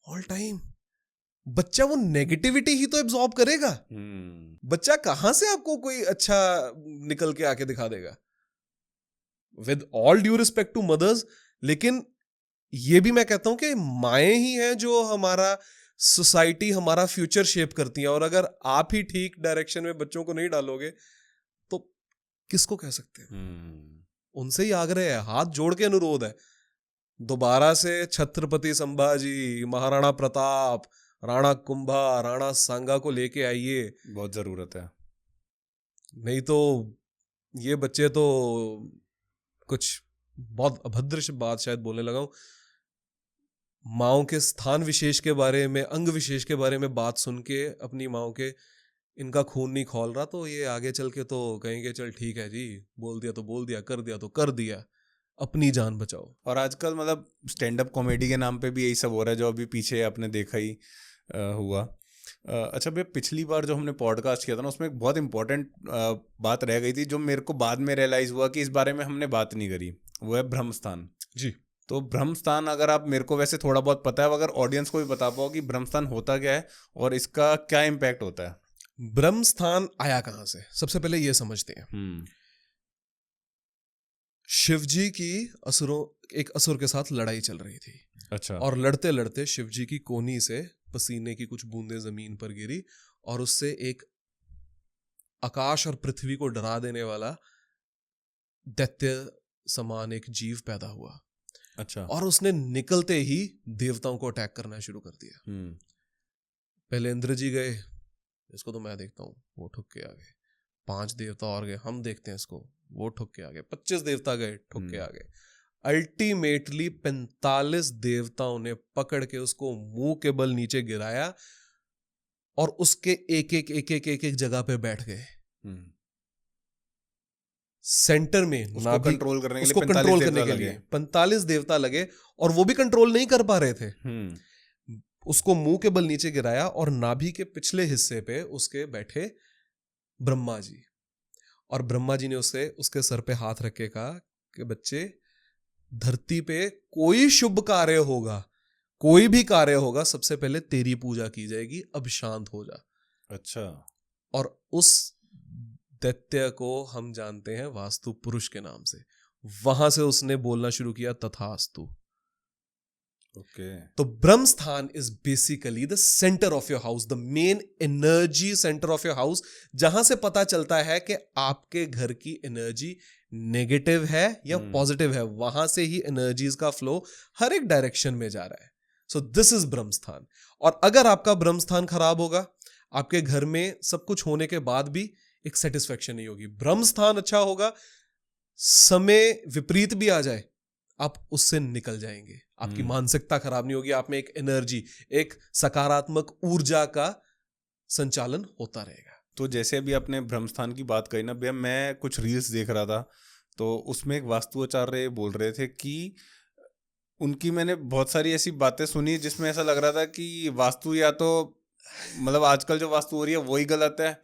ऑल टाइम बच्चा वो नेगेटिविटी ही तो एब्जॉर्ब करेगा। बच्चा कहां से आपको कोई अच्छा निकल के आके दिखा देगा? With all due respect to mothers, लेकिन ये भी मैं कहता हूं कि माएँ ही हैं जो हमारा सोसाइटी, हमारा फ्यूचर शेप करती हैं। और अगर आप ही ठीक डायरेक्शन में बच्चों को नहीं डालोगे तो किसको कह सकते हैं? उनसे ही आग्रह है, हाथ जोड़ के अनुरोध है, दोबारा से छत्रपति संभाजी, महाराणा प्रताप, राणा कुंभा, राणा सांगा को लेके आइए। बहुत जरूरत है, नहीं तो ये बच्चे तो कुछ बहुत अभद्र बात शायद बोलने लगा हूं, माओ के स्थान विशेष के बारे में, अंग विशेष के बारे में बात सुन के अपनी माओ के इनका खून नहीं खौल रहा, तो ये आगे चल के तो कहेंगे चल ठीक है जी, बोल दिया तो बोल दिया, कर दिया तो कर दिया, अपनी जान बचाओ। और आजकल मतलब स्टैंड अप कॉमेडी के नाम पे भी यही सब हो रहा है, जो अभी पीछे आपने देखा ही हुआ। अच्छा भैया, पिछली बार जो हमने पॉडकास्ट किया था ना, उसमें एक बहुत इंपॉर्टेंट बात रह गई थी, जो मेरे को बाद में रियलाइज़ हुआ कि इस बारे में हमने बात नहीं करी। वो है ब्रह्म स्थान जी। तो ब्रह्म स्थान, अगर आप, मेरे को वैसे थोड़ा बहुत पता है, अगर ऑडियंस को भी बता पाओ कि ब्रह्म स्थान होता क्या है और इसका क्या इम्पैक्ट होता है। ब्रह्म स्थान आया कहां से, सबसे पहले ये समझते हैं। शिवजी की एक असुर के साथ लड़ाई चल रही थी। अच्छा। और लड़ते लड़ते शिवजी की कोहनी से पसीने की कुछ बूंदें जमीन पर गिरी और उससे एक आकाश और पृथ्वी को डरा देने वाला दैत्य समान एक जीव पैदा हुआ। अच्छा। और उसने निकलते ही देवताओं को अटैक करना शुरू कर दिया। पहले इंद्र जी गए, इसको तो मैं देखता हूँ, वो ठुक के आ गए। 5 देवता और गए, हम देखते हैं इसको, वो ठुक के आ गए। 25 देवता गए, ठुक के आ गए। अल्टीमेटली 45 देवताओं ने पकड़ के उसको मुंह के बल नीचे गिराया और उसके एक एक जगह पे बैठ गए। सेंटर में उसको कंट्रोल करने के लिए उसको कंट्रोल करने के लिए 45 देवता लगे और वो भी कंट्रोल नहीं कर पा रहे थे। उसको मुंह के बल नीचे गिराया और नाभि के पिछले हिस्से पे उसके बैठे ब्रह्मा जी। और ब्रह्मा जी ने उसके सर पे हाथ रख के कहा कि बच्चे, धरती पे कोई शुभ कार्य होगा, कोई भी कार्य होगा, सबसे पहले तेरी पूजा की जाएगी, अब शांत हो जा। अच्छा। और उस दैत्य को हम जानते हैं वास्तु पुरुष के नाम से। वहां से उसने बोलना शुरू किया तथास्तु। ओके। तो ब्रह्म स्थान is basically the centre of your house, the main energy centre of your house, जहां से पता चलता है कि आपके घर की एनर्जी नेगेटिव है या पॉजिटिव है। वहां से ही एनर्जीज का फ्लो हर एक डायरेक्शन में जा रहा है। सो दिस इज ब्रह्म स्थान। और अगर आपका ब्रह्म स्थान खराब होगा, आपके घर में सब कुछ होने के बाद भी एक सेटिस्फेक्शन नहीं होगी। ब्रह्म स्थान अच्छा होगा, समय विपरीत भी आ जाए आप उससे निकल जाएंगे, आपकी मानसिकता खराब नहीं होगी, आप में एक एनर्जी, एक सकारात्मक ऊर्जा का संचालन होता रहेगा। तो जैसे अभी आपने ब्रह्मस्थान की बात कही ना भैया, मैं कुछ रील्स देख रहा था, तो उसमें एक वास्तुआचार्य बोल रहे थे कि उनकी मैंने बहुत सारी ऐसी बातें सुनी जिसमें ऐसा लग रहा था कि वास्तु या तो मतलब आजकल जो वास्तु हो रही है वही गलत है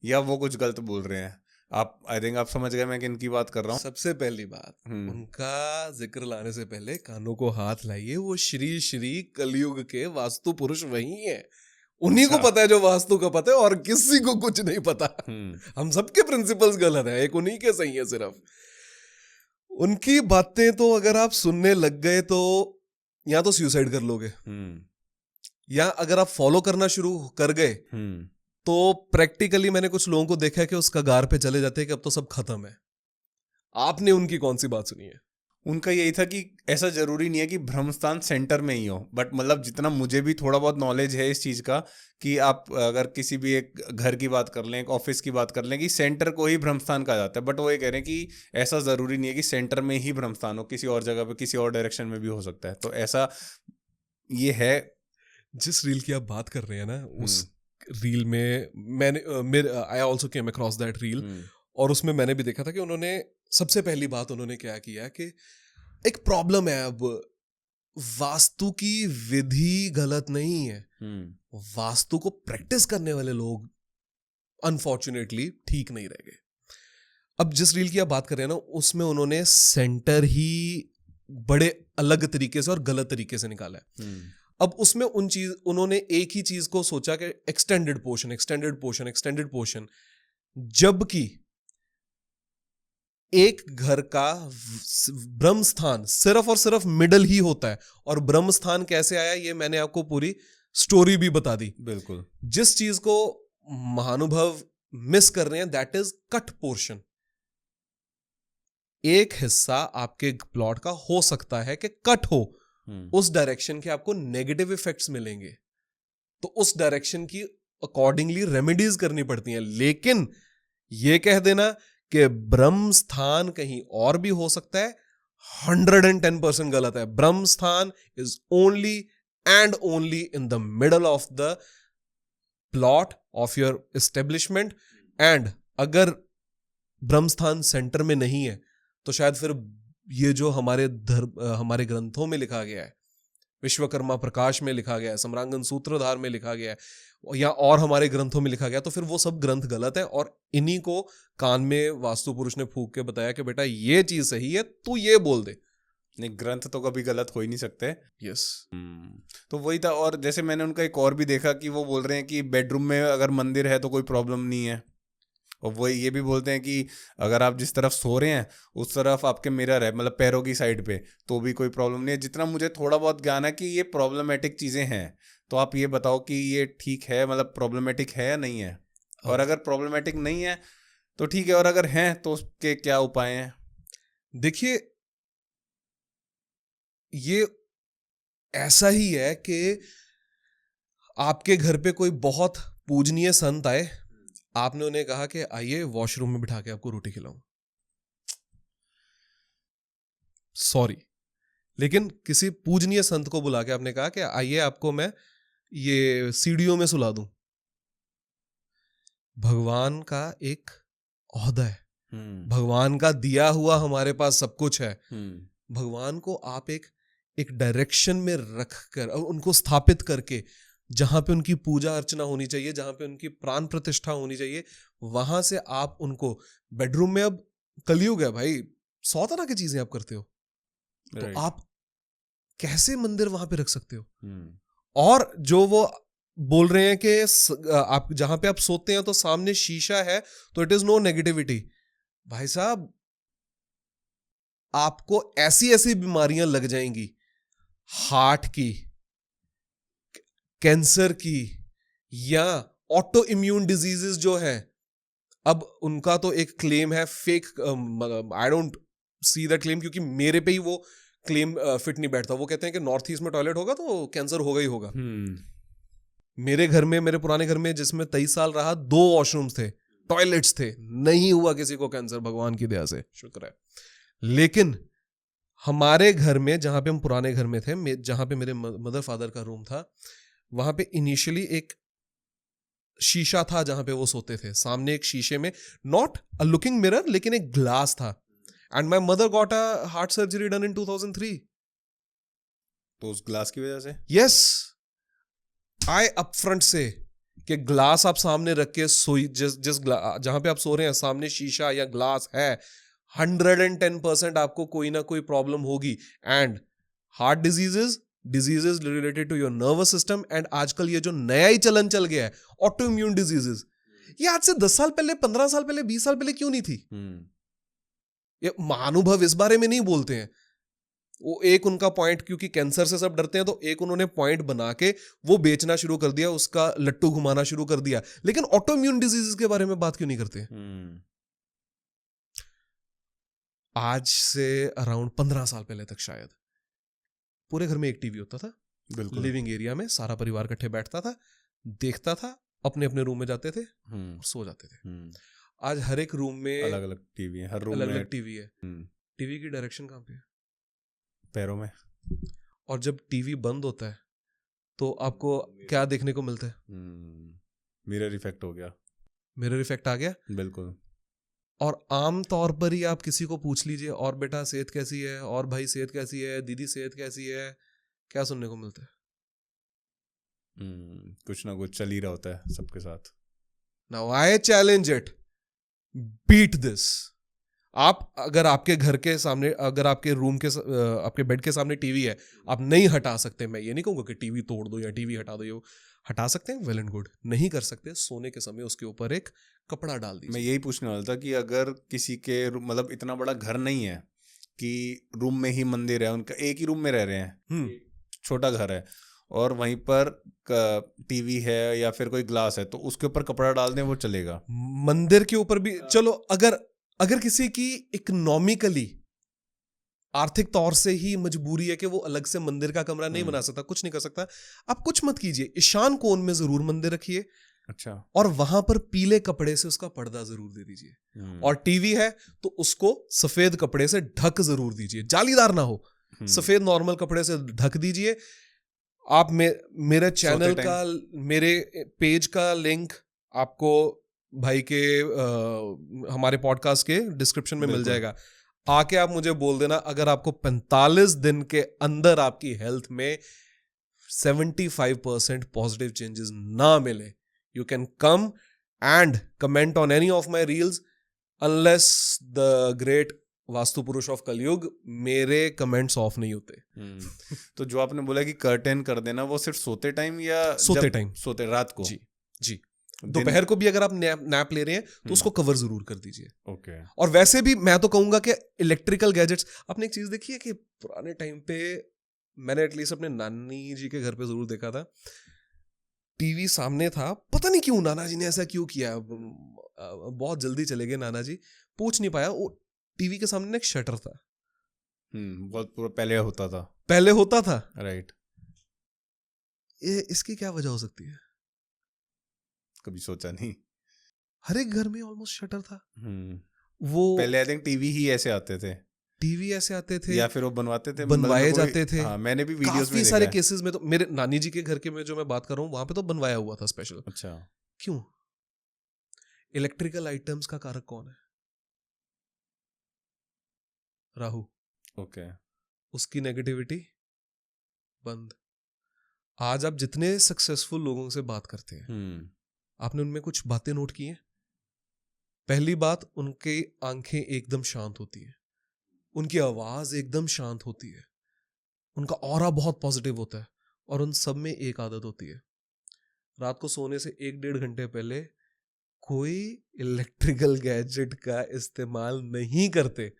या वो कुछ गलत बोल रहे हैं। आप आई थिंक आप समझ गए मैं किनकी बात कर रहा हूँ। सबसे पहली बात, उनका जिक्र लाने से पहले कानों को हाथ लाइए, वो श्री श्री कलयुग के वास्तु पुरुष वही है। उन्हीं को पता है जो वास्तु का पता है, और किसी को कुछ नहीं पता। हम सबके प्रिंसिपल्स गलत है, एक उन्हीं के सही है सिर्फ। उनकी बातें तो अगर आप सुनने लग गए तो या तो सुसाइड कर लोगे, या अगर आप फॉलो करना शुरू कर गए तो प्रैक्टिकली मैंने कुछ लोगों को देखा है कि उस कगार पे चले जाते हैं कि अब तो सब खत्म है। आपने उनकी कौन सी बात सुनी है? उनका यही था कि ऐसा जरूरी नहीं है कि ब्रह्मस्थान सेंटर में ही हो, बट मतलब जितना मुझे भी थोड़ा बहुत नॉलेज है इस चीज़ का कि आप अगर किसी भी एक घर की बात कर लें, एक ऑफिस की बात कर लें, कि सेंटर को ही ब्रह्मस्थान कहा जाता है, बट वो ये कह रहे हैं कि ऐसा ज़रूरी नहीं है कि सेंटर में ही ब्रह्मस्थान हो, किसी और जगह पे किसी और डायरेक्शन में भी हो सकता है। तो ऐसा ये है। जिस रील की आप बात कर रहे हैं ना, उस रील में मैंने I also came across that reel, और उसमें मैंने भी देखा था कि उन्होंने सबसे पहली बात उन्होंने क्या किया कि एक प्रॉब्लम है, अब वास्तु की विधि गलत नहीं है, वास्तु को प्रैक्टिस करने वाले लोग अनफॉर्चुनेटली ठीक नहीं रह गए। अब जिस रील की आप बात कर रहे हैं ना, उसमें उन्होंने सेंटर ही बड़े अलग तरीके से और गलत तरीके से निकाला है। अब उसमें उन्होंने एक ही चीज को सोचा कि extended portion, extended portion, extended portion, जबकि एक घर का ब्रह्म स्थान सिर्फ और सिर्फ मिडल ही होता है। और ब्रह्म स्थान कैसे आया ये मैंने आपको पूरी स्टोरी भी बता दी। बिल्कुल। जिस चीज को महानुभव मिस कर रहे हैं, दैट इज कट पोर्शन। एक हिस्सा आपके प्लॉट का हो सकता है कि कट हो, उस डायरेक्शन के आपको नेगेटिव इफेक्ट्स मिलेंगे, तो उस डायरेक्शन की अकॉर्डिंगली रेमेडीज करनी पड़ती हैं। लेकिन यह कह देना कि ब्रह्म स्थान कहीं और भी हो सकता है, 110% गलत है। ब्रह्म स्थान is only and only in the middle of the plot of your establishment. And अगर ब्रह्म स्थान सेंटर में नहीं है तो शायद फिर ये जो हमारे ग्रंथों में लिखा गया है, विश्वकर्मा प्रकाश में लिखा गया है, सम्रांगन सूत्रधार में लिखा गया है, या और हमारे ग्रंथों में लिखा गया, तो फिर वो सब ग्रंथ गलत है। और इन्हीं को कान में वास्तु पुरुष ने फूंक के बताया कि बेटा ये चीज सही है, तू ये बोल दे। नहीं, ग्रंथ तो कभी गलत हो ही नहीं सकते। यस। तो वही था। और जैसे मैंने उनका एक और भी देखा कि वो बोल रहे हैं कि बेडरूम में अगर मंदिर है तो कोई प्रॉब्लम नहीं है। और वो ये भी बोलते हैं कि अगर आप जिस तरफ सो रहे हैं उस तरफ आपके मिरर है, मतलब पैरों की साइड पे, तो भी कोई प्रॉब्लम नहीं है। जितना मुझे थोड़ा बहुत ज्ञान है कि ये प्रॉब्लमेटिक चीज़ें हैं, तो आप ये बताओ कि ये ठीक है, मतलब प्रॉब्लमेटिक है या नहीं है। और अगर प्रॉब्लमेटिक नहीं है तो ठीक है, और अगर हैं तो उसके क्या उपाय हैं? देखिए, ये ऐसा ही है कि आपके घर पे कोई बहुत पूजनीय संत आए, आपने उन्हें कहा कि आइए वॉशरूम में बिठा के आपको रोटी खिलाऊं। सॉरी, लेकिन किसी पूजनीय संत को बुला के आपने कहा कि आइए आपको मैं ये सीढ़ियों में सुला दूं। भगवान का एक ओहदा है, भगवान का दिया हुआ हमारे पास सब कुछ है। भगवान को आप एक डायरेक्शन में रख कर उनको स्थापित करके, जहां पे उनकी पूजा अर्चना होनी चाहिए, जहां पे उनकी प्राण प्रतिष्ठा होनी चाहिए, वहां से आप उनको बेडरूम में, अब कलयुग है भाई, 100 तरह की चीजें आप करते हो, तो आप कैसे मंदिर वहां पे रख सकते हो? और जो वो बोल रहे हैं कि आप जहां पे आप सोते हैं तो सामने शीशा है तो इट इज नो नेगेटिविटी। भाई साहब, आपको ऐसी ऐसी बीमारियां लग जाएंगी, हार्ट की, कैंसर की, या ऑटो इम्यून डिजीजेस जो है, अब उनका तो एक क्लेम है fake, I don't see that claim, क्योंकि मेरे पे ही वो क्लेम फिट नहीं बैठता। वो कहते हैं कि नॉर्थ ईस्ट में टॉयलेट होगा तो कैंसर होगा ही होगा। मेरे घर में, मेरे पुराने घर में जिसमें 23 साल रहा, 2 वॉशरूम्स थे, टॉयलेट्स थे, नहीं हुआ किसी को कैंसर, भगवान की दया से, शुक्र है। लेकिन हमारे घर में, जहां पे हम पुराने घर में थे, जहां पे मेरे मदर फादर का रूम था, वहां पे इनिशियली एक शीशा था जहां पे वो सोते थे। सामने एक शीशे में, नॉट अ लुकिंग मिरर, लेकिन एक ग्लास था। And my mother got a heart surgery done in 2003। तो उस ग्लास की वजह से? यस, आई अपफ्रंट से कि ग्लास आप सामने रख के सोई, जहां पे आप सो रहे हैं सामने शीशा या ग्लास है, 110% आपको कोई ना कोई प्रॉब्लम होगी। And heart diseases related to your nervous system, and आजकल ये जो नया ही चलन चल गया है, ऑटो इम्यून डिजीजेस, ये आज से 10 साल पहले, 15 साल पहले, 20 साल पहले क्यों नहीं थी? ये महानुभव इस बारे में नहीं बोलते हैं। वो एक उनका पॉइंट, क्योंकि कैंसर से सब डरते हैं, तो एक उन्होंने पॉइंट बना के वो बेचना शुरू कर दिया, उसका लट्टू घुमाना शुरू कर दिया। लेकिन ऑटो इम्यून डिजीजेस के बारे में बात क्यों नहीं करते? आज से अराउंड 15 साल पहले तक शायद पूरे घर में एक टीवी होता था, बिल्कुल। लिविंग एरिया में सारा परिवार इकट्ठे बैठता था, देखता था, अपने अपने रूम में जाते थे, सो जाते थे। आज हर एक रूम में अलग अलग टीवी है, हर रूम में अलग अलग टीवी है। टीवी की डायरेक्शन कहाँ पे है? पैरों में। और जब टीवी बंद होता है तो आपको क्या देखने को मिलता है? मिरर इफेक्ट हो गया, मिरर इफेक्ट आ गया। बिल्कुल। और आम तौर पर ही आप किसी को पूछ लीजिए, और बेटा सेहत कैसी है, और भाई सेहत कैसी है, दीदी सेहत कैसी है, क्या सुनने को मिलता है? कुछ ना कुछ चल ही रहा होता है सबके साथ। Now I challenge it, beat this. आप अगर आपके घर के सामने, अगर आपके रूम के, आपके बेड के सामने टीवी है, आप नहीं हटा सकते, मैं ये नहीं कहूंगा कि टीवी तोड़ दो या टीवी हटा दो, ये हटा सकते हैं, वेल एंड गुड। नहीं कर सकते, सोने के समय उसके ऊपर एक कपड़ा डाल दीजिए। मैं यही पूछने वाला था कि अगर किसी के मतलब इतना बड़ा घर नहीं है कि रूम में ही मंदिर है, उनका एक ही रूम में रह रहे हैं, छोटा घर है, और वहीं पर टीवी है या फिर कोई ग्लास है, तो उसके ऊपर कपड़ा डाल दें, वो चलेगा? मंदिर के ऊपर भी चलो, अगर किसी की इकोनॉमिकली, आर्थिक तौर से ही मजबूरी है कि वो अलग से मंदिर का कमरा नहीं बना सकता, कुछ नहीं कर सकता, आप कुछ मत कीजिए, ईशान कोण में जरूर मंदिर रखिए। अच्छा। और वहां पर पीले कपड़े से उसका पर्दा जरूर दे दीजिए। और टीवी है तो उसको सफेद कपड़े से ढक जरूर दीजिए, जालीदार ना हो, सफेद नॉर्मल कपड़े से ढक दीजिए। आप मेरे चैनल का, मेरे पेज का लिंक आपको भाई के हमारे पॉडकास्ट के डिस्क्रिप्शन में मिल जाएगा। आके आप मुझे बोल देना, अगर आपको 45 दिन के अंदर आपकी हेल्थ में 75% पॉजिटिव चेंजेस ना मिले, you can come and comment on any of my reels, unless the great vastu पुरुष ऑफ कलयुग, मेरे कमेंट्स ऑफ नहीं होते। तो जो आपने बोला कि कर्टेन कर देना, वो सिर्फ सोते टाइम या सोते रात को? जी दोपहर को भी अगर आप नैप ले रहे हैं तो उसको कवर जरूर कर दीजिए। ओके। और वैसे भी मैं तो कहूंगा कि इलेक्ट्रिकल गैजेट्स, आपने एक चीज देखी है कि पुराने टाइम पे, मैंने एटलीस्ट अपने नानी जी के घर पे जरूर देखा था, टीवी सामने था, पता नहीं क्यों नाना जी ने ऐसा क्यों किया, बहुत जल्दी चले गए नाना जी, पूछ नहीं पाया, वो टीवी के सामने एक शटर था। बहुत पहले होता था। राइट। इसकी क्या वजह हो सकती है? कभी सोचा नहीं। हर एक घर में ऑलमोस्ट शटर था। वो पहले आई थिंक टीवी ऐसे आते थे, या फिर वो बनवाए जाते थे। हाँ, मैंने भी वीडियोस में देखा सारे केसेस में, तो मेरे नानी जी के घर के में जो मैं बात कर रहा हूँ, वहां पे तो बनवाया हुआ था स्पेशल। अच्छा। क्यों? इलेक्ट्रिकल आइटम्स का कारक कौन है? राहु। ओके। उसकी नेगेटिविटी बंद। आज आप जितने सक्सेसफुल लोगों से बात करते हैं, आपने उनमें कुछ बातें नोट की हैं? पहली बात, उनकी आंखें एकदम शांत होती है, उनकी आवाज एकदम शांत होती है, उनका ऑरा बहुत पॉजिटिव होता है। और उन सब में एक आदत होती है, रात को सोने से 1-1.5 घंटे पहले कोई इलेक्ट्रिकल गैजेट का इस्तेमाल नहीं करते।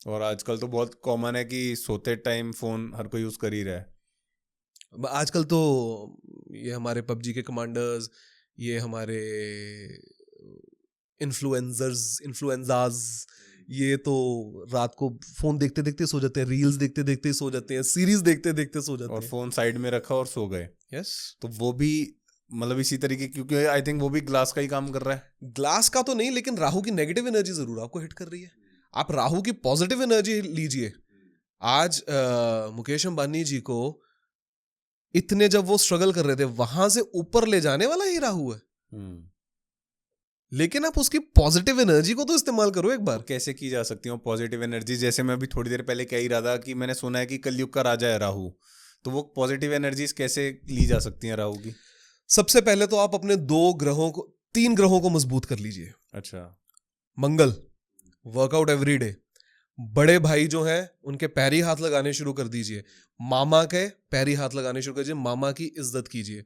और आजकल तो बहुत कॉमन है कि सोते टाइम फोन हर कोई यूज कर ही रहा है। आजकल तो ये हमारे पबजी के कमांडर्स, ये हमारे इन्फ्लुएंजाज, ये तो रात को फोन देखते देखते सो जाते हैं, रील्स देखते देखते सो जाते हैं, सीरीज देखते देखते सो जाते और हैं। फोन साइड में रखा और सो गए। यस, तो वो भी मतलब इसी तरीके, क्योंकि आई थिंक वो भी ग्लास का ही काम कर रहा है। ग्लास का तो नहीं, लेकिन राहु की नेगेटिव एनर्जी जरूर आपको हिट कर रही है। आप राहु की पॉजिटिव एनर्जी लीजिए। आज मुकेश अंबानी जी को इतने जब वो स्ट्रगल कर रहे थे, वहां से ऊपर ले जाने वाला ही राहु है। लेकिन आप उसकी पॉजिटिव एनर्जी को तो इस्तेमाल करो एक बार। तो कैसे की जा सकती है पॉजिटिव एनर्जी? जैसे मैं अभी थोड़ी देर पहले कह ही रहा था कि मैंने सुना है कि कलयुग का राजा है राहु, तो वो पॉजिटिव एनर्जीज कैसे ली जा सकती हैं राहु की? सबसे पहले तो आप अपने 3 ग्रहों को मजबूत कर लीजिए। अच्छा। मंगल, वर्कआउट एवरी डे। बड़े भाई जो हैं उनके पैरी हाथ लगाने शुरू कर दीजिए। मामा के पैरी हाथ लगाने शुरू कीजिए, मामा की इज्जत कीजिए।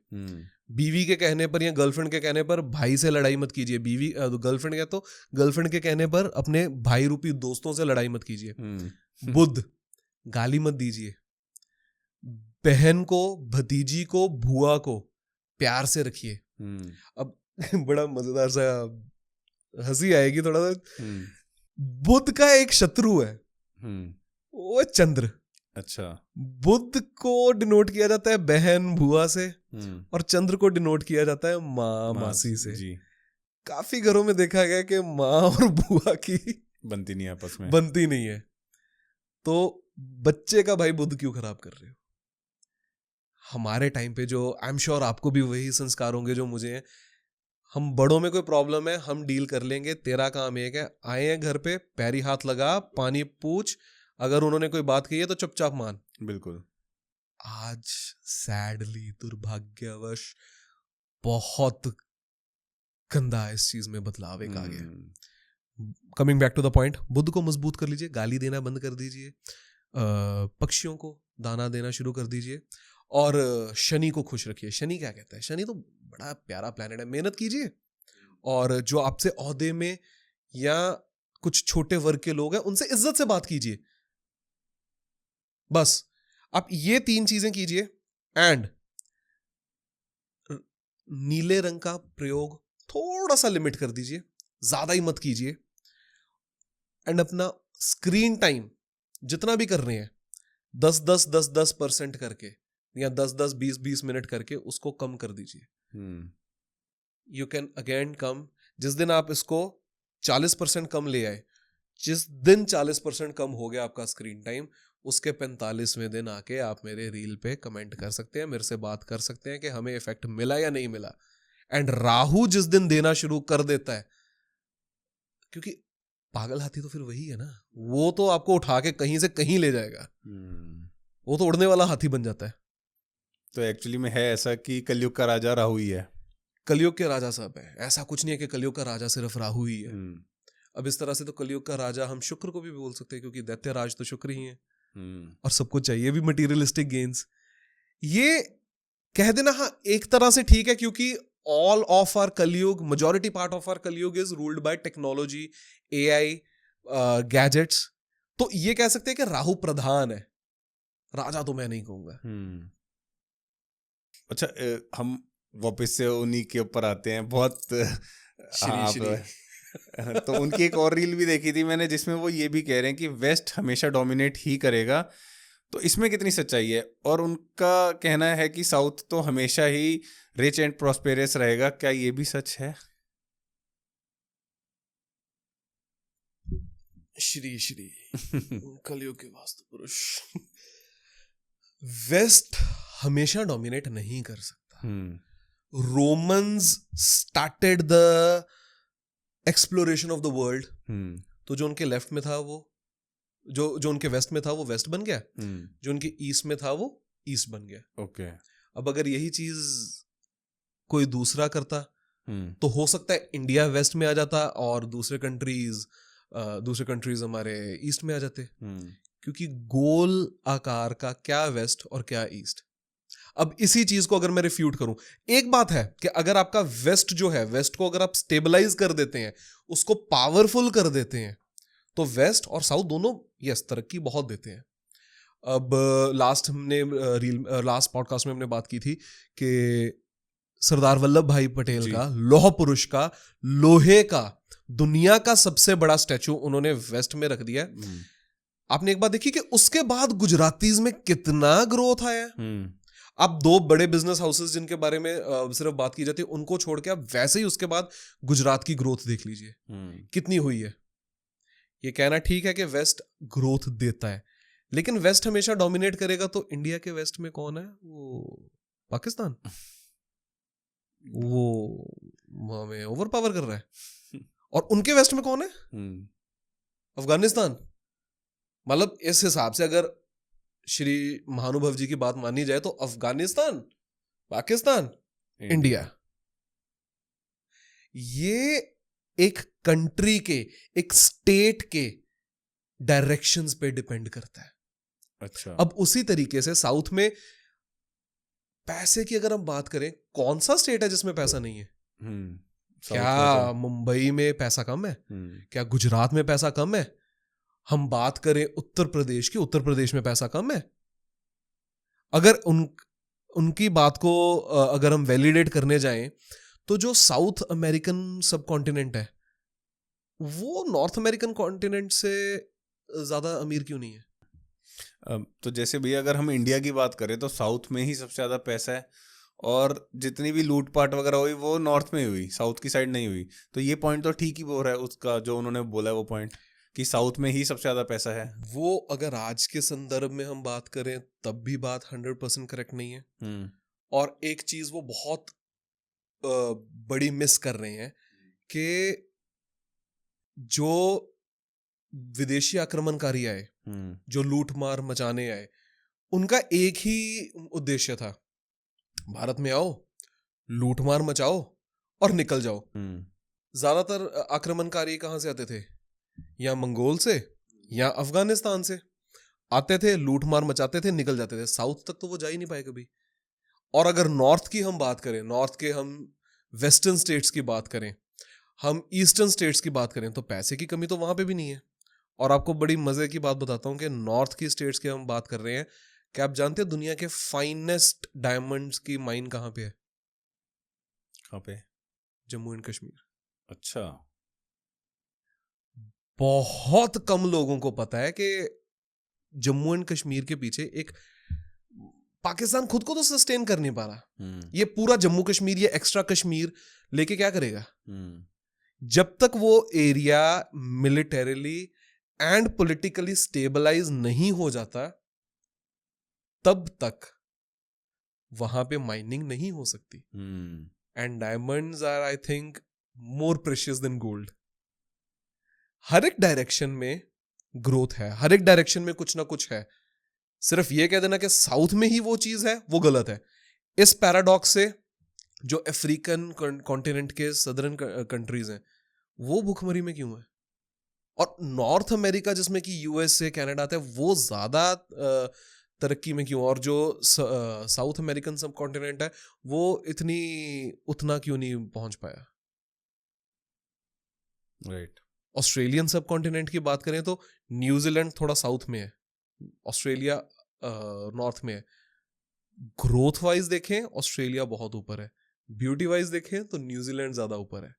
बीवी के कहने पर या गर्लफ्रेंड के कहने पर भाई से लड़ाई मत कीजिए। बीवी गर्लफ्रेंड के तो गर्लफ्रेंड के कहने पर अपने भाई रूपी दोस्तों से लड़ाई मत कीजिए। बुध, गाली मत दीजिए। बहन को, भतीजी को, बुआ को प्यार से रखिए। अब बड़ा मजेदार सा हंसी आएगी थोड़ा सा। बुध का एक शत्रु है, वो है चंद्र। अच्छा। बुध को डिनोट किया जाता है बहन बुआ से, और चंद्र को डिनोट किया जाता है माँ मासी से। जी। काफी घरों में देखा गया कि माँ और बुआ की बनती नहीं आपस में, बनती नहीं है। तो बच्चे का भाई बुध क्यों खराब कर रहे हो? हमारे टाइम पे जो, आई एम श्योर आपको भी वही संस्कार होंगे जो मुझे हैं। हम बड़ों में कोई प्रॉब्लम है हम डील कर लेंगे, तेरा काम एक है, आए हैं घर पे पैरी हाथ लगा, पानी पूछ, अगर उन्होंने कोई बात कही है तो चुपचाप मान। बिल्कुल। आज सैडली, दुर्भाग्यवश बहुत गंदा इस चीज में बदलाव एक आ गया। Coming back to the point, बुध को मजबूत कर लीजिए, गाली देना बंद कर दीजिए, पक्षियों को दाना देना शुरू कर दीजिए, और शनि को खुश रखिए। शनि क्या कहता है? शनि तो बड़ा प्यारा प्लैनेट है। मेहनत कीजिए, और जो आपसे ओहदे में या कुछ छोटे वर्ग के लोग हैं उनसे इज्जत से बात कीजिए। बस आप ये 3 चीजें कीजिए। एंड नीले रंग का प्रयोग थोड़ा सा लिमिट कर दीजिए, ज्यादा ही मत कीजिए। एंड अपना स्क्रीन टाइम जितना भी कर रहे हैं 10% करके, या 10-20 मिनट करके उसको कम कर दीजिए। यू कैन अगेन कम, जिस दिन आप इसको 40% कम ले आए, जिस दिन 40% कम हो गया आपका स्क्रीन टाइम, उसके 45वें दिन आके आप मेरे रील पे कमेंट कर सकते हैं, मेरे से बात कर सकते हैं कि हमें इफेक्ट मिला या नहीं मिला। एंड राहु जिस दिन देना शुरू कर देता है, क्योंकि पागल हाथी तो फिर वही है ना, वो तो आपको उठा के कहीं से कहीं ले जाएगा। वो तो उड़ने वाला हाथी बन जाता है। तो एक्चुअली में है ऐसा कि कलयुग का राजा राहु ही है। कलयुग के राजा सब है, ऐसा कुछ नहीं है कि कलयुग का राजा सिर्फ राहु ही है। अब इस तरह से तो कलयुग का राजा हम शुक्र को भी बोल सकते हैं, क्योंकि दैत्य राज तो शुक्र ही है। और सबको चाहिए भी मटीरियलिस्टिक गेन्स। ये कह देना हाँ एक तरह से ठीक है, क्योंकि ऑल ऑफ आर कलयुग, majority part of our कलयुग is ruled by technology, AI, gadgets। तो ये कह सकते हैं कि राहु प्रधान है, राजा तो मैं नहीं कहूंगा। अच्छा, हम वापस से उन्हीं के ऊपर आते हैं। बहुत तो उनकी एक और रील भी देखी थी मैंने, जिसमें वो ये भी कह रहे हैं कि वेस्ट हमेशा डोमिनेट ही करेगा। तो इसमें कितनी सच्चाई है? और उनका कहना है कि साउथ तो हमेशा ही रिच एंड प्रॉस्पेरस रहेगा, क्या ये भी सच है? श्री श्री कलयुग के वास्तु पुरुष। वेस्ट हमेशा डोमिनेट नहीं कर सकता। Romans started the exploration of the world, तो जो उनके लेफ्ट में था वो, जो उनके वेस्ट में था वो वेस्ट बन गया, जो उनके ईस्ट में था वो ईस्ट बन गया। ओके। अब अगर यही चीज कोई दूसरा करता तो हो सकता है इंडिया वेस्ट में आ जाता और दूसरे कंट्रीज हमारे ईस्ट में आ जाते, क्योंकि गोल आकार का क्या वेस्ट और क्या ईस्ट। अब इसी चीज को अगर मैं रिफ्यूट करूं, एक बात है कि अगर आपका वेस्ट जो है, वेस्ट को अगर आप स्टेबलाइज कर देते हैं, उसको पावरफुल कर देते हैं, तो वेस्ट और साउथ दोनों यस तरक्की बहुत देते हैं। अब लास्ट पॉडकास्ट में हमने बात की थी कि सरदार वल्लभ भाई पटेल का, लौह पुरुष का, लोहे का दुनिया का सबसे बड़ा स्टैचू उन्होंने वेस्ट में रख दिया है। आपने एक बात देखी कि उसके बाद गुजरातीज में कितना ग्रोथ आया है। अब 2 बड़े बिजनेस हाउसेस जिनके बारे में सिर्फ बात की जाती है उनको छोड़ के आप वैसे ही उसके बाद गुजरात की ग्रोथ देख लीजिए कितनी हुई है। ये कहना ठीक है कि वेस्ट ग्रोथ देता है, लेकिन वेस्ट हमेशा डोमिनेट करेगा तो इंडिया के वेस्ट में कौन है? वो पाकिस्तान, वो हमें ओवर पावर कर रहा है। और उनके वेस्ट में कौन है? अफगानिस्तान। मतलब इस हिसाब से अगर श्री महानुभव जी की बात मानी जाए तो अफगानिस्तान, पाकिस्तान, इंडिया, ये एक कंट्री के, एक स्टेट के डायरेक्शंस पे डिपेंड करता है। अच्छा। अब उसी तरीके से साउथ में पैसे की अगर हम बात करें, कौन सा स्टेट है जिसमें पैसा नहीं है? क्या मुंबई में पैसा कम है? क्या गुजरात में पैसा कम है? हम बात करें उत्तर प्रदेश की, उत्तर प्रदेश में पैसा कम है? अगर उनकी बात को अगर हम वैलिडेट करने जाएं तो जो साउथ अमेरिकन सब कॉन्टिनेंट है वो नॉर्थ अमेरिकन कॉन्टिनेंट से ज्यादा अमीर क्यों नहीं है? तो जैसे भैया अगर हम इंडिया की बात करें तो साउथ में ही सबसे ज्यादा पैसा है, और जितनी भी लूटपाट वगैरह हुई वो नॉर्थ में हुई, साउथ की साइड नहीं हुई। तो ये पॉइंट तो ठीक ही बोल रहा है उसका, जो उन्होंने बोला है वो पॉइंट कि साउथ में ही सबसे ज्यादा पैसा है। वो अगर आज के संदर्भ में हम बात करें तब भी बात 100% करेक्ट नहीं है। और एक चीज वो बहुत बड़ी मिस कर रहे हैं कि जो विदेशी आक्रमणकारी आए, जो लूट मार मचाने आए, उनका एक ही उद्देश्य था, भारत में आओ, लूट मार मचाओ और निकल जाओ। ज्यादातर आक्रमणकारी कहां से आते थे? या मंगोल से या अफगानिस्तान से आते थे, लूट मार मचाते थे, निकल जाते थे। साउथ तक तो वो जा ही नहीं पाए कभी। और अगर नॉर्थ की हम बात करें, नॉर्थ के हम वेस्टर्न स्टेट्स की बात करें, हम ईस्टर्न स्टेट्स की बात करें, तो पैसे की कमी तो वहां पे भी नहीं है। और आपको बड़ी मजे की बात बताता हूं कि नॉर्थ की स्टेट्स की हम बात कर रहे हैं, क्या आप जानते हैं दुनिया के फाइनेस्ट डायमंड्स की माइन कहां पे है? कहां पे? जम्मू एंड कश्मीर। अच्छा। बहुत कम लोगों को पता है कि जम्मू एंड कश्मीर के पीछे एक, पाकिस्तान खुद को तो सस्टेन कर नहीं पा रहा, ये पूरा जम्मू कश्मीर, ये एक्स्ट्रा कश्मीर लेके क्या करेगा? जब तक वो area militarily and politically stabilise नहीं हो जाता तब तक वहां पे माइनिंग नहीं हो सकती। And diamonds are, I think, more precious than gold. हर एक डायरेक्शन में ग्रोथ है, हर एक डायरेक्शन में कुछ ना कुछ है। सिर्फ ये कह देना कि साउथ में ही वो चीज है, वो गलत है। इस पैराडॉक्स से जो अफ्रीकन कॉन्टिनेंट के सदर्न कंट्रीज हैं वो भूखमरी में क्यों है, और नॉर्थ अमेरिका जिसमें कि यूएसए, कनाडा आता है, वो ज्यादा तरक्की में क्यों, और जो साउथ अमेरिकन सब कॉन्टिनेंट है वो उतना क्यों नहीं पहुंच पाया? राइट। ऑस्ट्रेलियन सब कॉन्टिनेंट की बात करें तो न्यूजीलैंड थोड़ा साउथ में है, ऑस्ट्रेलिया नॉर्थ में है। ग्रोथ वाइज देखें ऑस्ट्रेलिया बहुत ऊपर है, ब्यूटी वाइज देखें तो न्यूजीलैंड ज्यादा ऊपर है।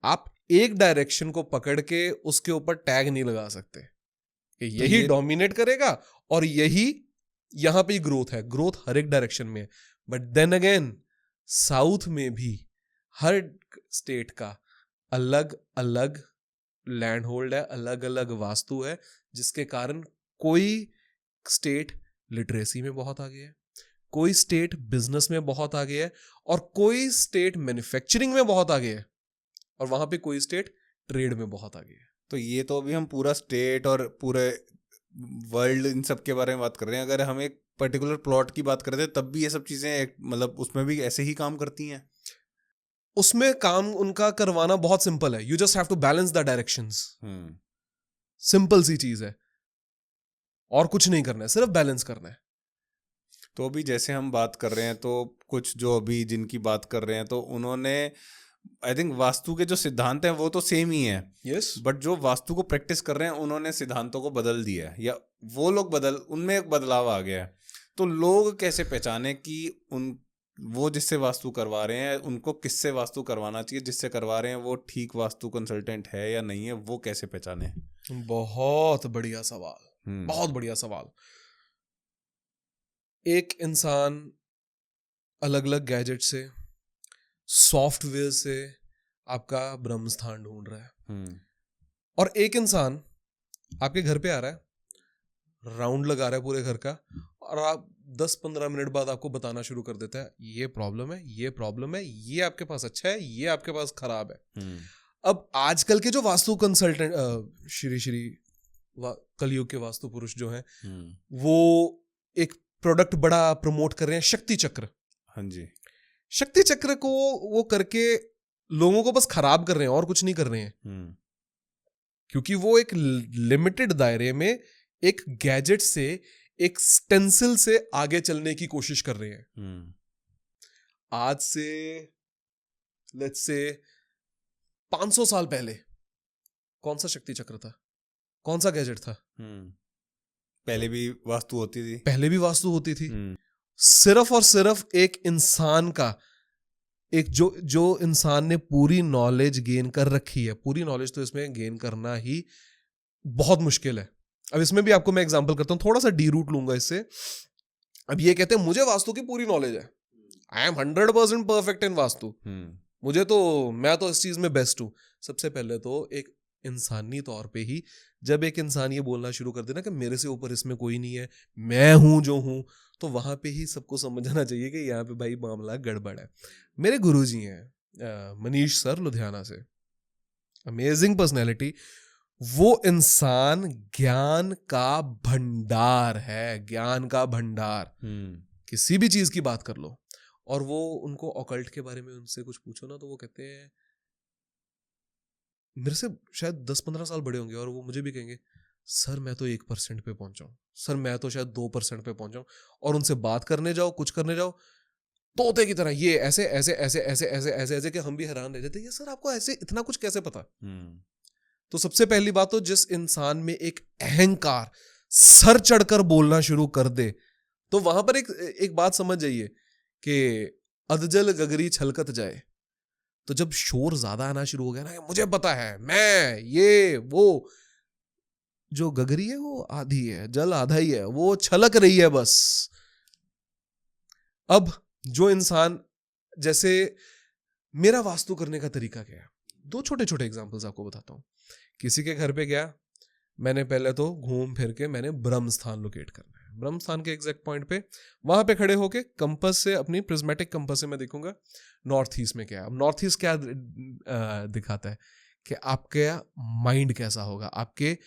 आप एक डायरेक्शन को पकड़ के उसके ऊपर टैग नहीं लगा सकते कि यही डोमिनेट करेगा और यही यहां पे ग्रोथ है। ग्रोथ हर एक डायरेक्शन में है, बट देन अगेन साउथ में भी हर स्टेट का अलग अलग लैंड होल्ड है, अलग अलग वास्तु है, जिसके कारण कोई स्टेट लिटरेसी में बहुत आगे है, कोई स्टेट बिजनेस में बहुत आगे है, और कोई स्टेट मैन्युफैक्चरिंग में बहुत आगे है, और वहां पे कोई स्टेट ट्रेड में बहुत आगे है। तो ये तो अभी हम पूरा स्टेट और पूरे वर्ल्ड इन सब के बारे में बात कर रहे हैं। अगर हम एक पर्टिकुलर प्लॉट की बात करते हैं तब भी ये सब चीजें मतलब उसमें भी ऐसे ही काम करती हैं। उसमें काम उनका करवाना बहुत सिंपल है, you just have to balance the directions. Simple सी चीज है, और कुछ नहीं करना है, सिर्फ बैलेंस करना है। तो अभी जैसे हम बात कर रहे हैं तो कुछ जो अभी जिनकी बात कर रहे हैं तो उन्होंने आई थिंक वास्तु के जो सिद्धांत हैं वो तो सेम ही है, यस, बट जो वास्तु को प्रैक्टिस कर रहे हैं उन्होंने सिद्धांतों को बदल दिया है, या वो लोग उनमें एक बदलाव आ गया है। तो लोग कैसे पहचाने कि वो जिससे वास्तु करवा रहे हैं उनको किससे वास्तु करवाना चाहिए, जिससे करवा रहे हैं वो ठीक वास्तु कंसल्टेंट है या नहीं है, वो कैसे पहचाने? बहुत बढ़िया सवाल, बहुत बढ़िया सवाल। एक इंसान अलग अलग गैजेट से, सॉफ्टवेयर से आपका ब्रह्म स्थान ढूंढ रहा है, और एक इंसान आपके घर पे आ रहा है, राउंड लगा रहा है पूरे घर का, और आप 10-15 मिनट बाद आपको बताना शुरू कर देता है ये प्रॉब्लम है, ये प्रॉब्लम है, ये आपके पास अच्छा है, ये आपके पास खराब है। अब आजकल के जो वास्तु कंसल्टेंट श्री कलयुग के वास्तु पुरुष जो हैं, वो एक प्रोडक्ट बड़ा प्रमोट कर रहे हैं, शक्ति चक्र। हाँ जी, शक्ति चक्र को वो करके लोगों को बस खराब कर रहे हैं और कुछ नहीं कर रहे हैं, क्योंकि वो एक लिमिटेड दायरे में एक गैजेट से, एक स्टेंसिल से आगे चलने की कोशिश कर रहे हैं। आज से लेट्स से 500 साल पहले कौन सा शक्ति चक्र था, कौन सा गैजेट था? पहले भी वास्तु होती थी, पहले भी वास्तु होती थी। सिर्फ और सिर्फ एक इंसान का, एक जो इंसान ने पूरी नॉलेज गेन कर रखी है, पूरी नॉलेज तो इसमें गेन करना ही बहुत मुश्किल है। अब इसमें भी आपको मैं एग्जांपल करता हूं, थोड़ा सा डी रूट लूंगा इससे। अब ये कहते हैं मुझे वास्तु की पूरी नॉलेज है, I am 100% perfect in vastu, मुझे तो, मैं तो इस चीज में बेस्ट हूं। सबसे पहले तो एक इंसानी तौर पे ही जब एक इंसान ये बोलना शुरू कर देना कि मेरे से ऊपर इसमें कोई नहीं है, मैं हूं जो हूं, तो वहां पे ही सबको समझना चाहिए कि यहाँ पे भाई मामला गड़बड़ है। मेरे गुरुजी हैं मनीष सर लुधियाना से, अमेजिंग पर्सनैलिटी। वो इंसान ज्ञान का भंडार है, ज्ञान का भंडार। किसी भी चीज की बात कर लो, और वो उनको ऑकल्ट के बारे में उनसे कुछ पूछो ना, तो वो कहते हैं, मेरे से शायद 10-15 साल बड़े होंगे, और वो मुझे भी कहेंगे सर मैं तो 1% पे पहुंचा हूं, सर मैं तो शायद 2% पे पहुंचा हूं। और उनसे बात करने जाओ, कुछ करने जाओ, तोते की तरह ये ऐसे ऐसे ऐसे ऐसे ऐसे ऐसे ऐसे कि हम भी हैरान रह जाते, ये सर आपको ऐसे इतना कुछ कैसे पता? तो सबसे पहली बात तो जिस इंसान में एक अहंकार सर चढ़कर बोलना शुरू कर दे, तो वहां पर एक बात समझ जाइए कि अधजल गगरी छलकत जाए। तो जब शोर ज्यादा आना शुरू हो गया ना, मुझे पता है, मैं ये वो, जो गगरी है वो आधी है, जल आधा ही है, वो छलक रही है बस। अब जो इंसान, जैसे मेरा वास्तु करने का तरीका क्या है, 2 छोटे छोटे एग्जांपल्स आपको बताता हूं। किसी के घर पे गया, मैंने पहले तो घूम फिर के मैंने ब्रह्म स्थान लोकेट करना है। ब्रह्म स्थान के एग्जैक्ट पॉइंट पे वहां पे खड़े होके कंपास से, अपनी प्रिज्मेटिक कंपास से मैं देखूंगा नॉर्थ ईस्ट में क्या है। अब नॉर्थ ईस्ट क्या दिखाता है कि आपका माइंड कैसा होगा, आपके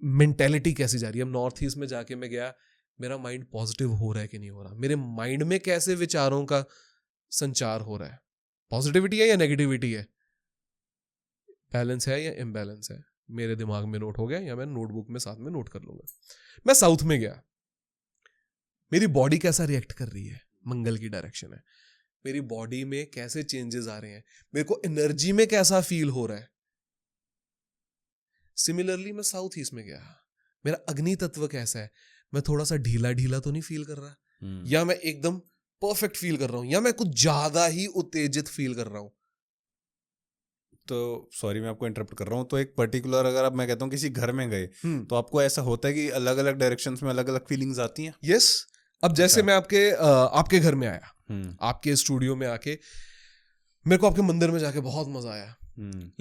मेंटेलिटी कैसी जा रही है। अब नॉर्थ ईस्ट में जाके मैं गया, मेरा माइंड पॉजिटिव हो रहा है कि नहीं हो रहा, मेरे माइंड में कैसे विचारों का संचार हो रहा है, पॉजिटिविटी है या नेगेटिविटी है, बैलेंस है या इम्बैलेंस है, मेरे दिमाग में नोट हो गया, या मैं नोटबुक में साथ में नोट कर लूंगा। मैं साउथ में गया, मेरी बॉडी कैसा रिएक्ट कर रही है, मंगल की डायरेक्शन है, मेरी बॉडी में कैसे चेंजेस आ रहे हैं, मेरे को एनर्जी में कैसा फील हो रहा है। सिमिलरली मैं साउथ ईस्ट में गया, मेरा अग्नि तत्व कैसा है, मैं थोड़ा सा ढीला ढीला तो नहीं फील कर रहा, या मैं एकदम परफेक्ट फील कर रहा हूं, या मैं कुछ ज्यादा ही उत्तेजित फील कर रहा हूं। तो सॉरी मैं आपको इंटरप्ट कर रहा हूँ, तो एक पर्टिकुलर, अगर अब मैं कहता हूँ किसी घर में गए, तो आपको ऐसा होता है कि अलग अलग डायरेक्शंस में अलग अलग फीलिंग्स आती हैं? यस। अब जैसे मैं आपके घर में आया, आपके स्टूडियो में आके मेरे को आपके मंदिर में जाके बहुत मजा आया,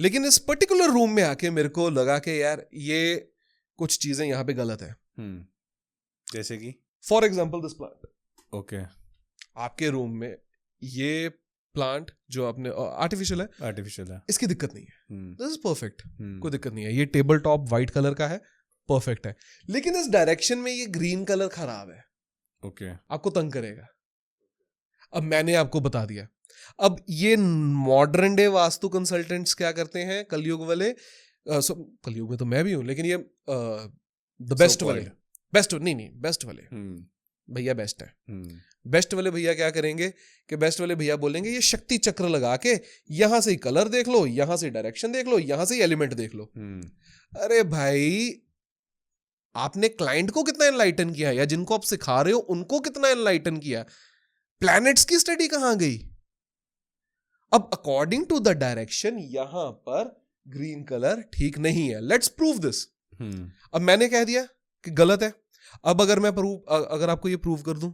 लेकिन इस पर्टिकुलर रूम में आके मेरे को लगा कि यार ये कुछ चीजें यहाँ पे गलत है। जैसे कि for example this plant, okay, आपके रूम में ये प्लांट जो आपने आर्टिफिशियल है, इसकी दिक्कत नहीं है, दिस इज परफेक्ट, कोई दिक्कत नहीं है, ये टेबल टॉप व्हाइट कलर का है, परफेक्ट है, लेकिन इस डायरेक्शन में ये ग्रीन कलर खराब है, ओके, आपको तंग करेगा। अब मैंने आपको बता दिया। अब ये मॉडर्न डे वास्तु कंसल्टेंट्स क्या करते हैं, कलयुग वाले, कलयुग में तो मैं भी हूं, लेकिन ये द बेस्ट वाले, बेस्ट नहीं बेस्ट वाले, भैया बेस्ट है। बेस्ट वाले भैया क्या करेंगे कि बेस्ट वाले भैया बोलेंगे ये शक्ति चक्र लगा के यहां से कलर देख लो, यहां से डायरेक्शन देख लो, यहां से एलिमेंट देख लो। अरे भाई, आपने क्लाइंट को कितना एनलाइटन किया, या जिनको आप सिखा रहे हो उनको कितना एनलाइटन किया? प्लैनेट्स की स्टडी कहां गई? अब अकॉर्डिंग टू द डायरेक्शन यहां पर ग्रीन कलर ठीक नहीं है, लेट्स प्रूव दिस। अब मैंने कह दिया कि गलत है, अब अगर मैं अगर आपको ये प्रूव कर दूं,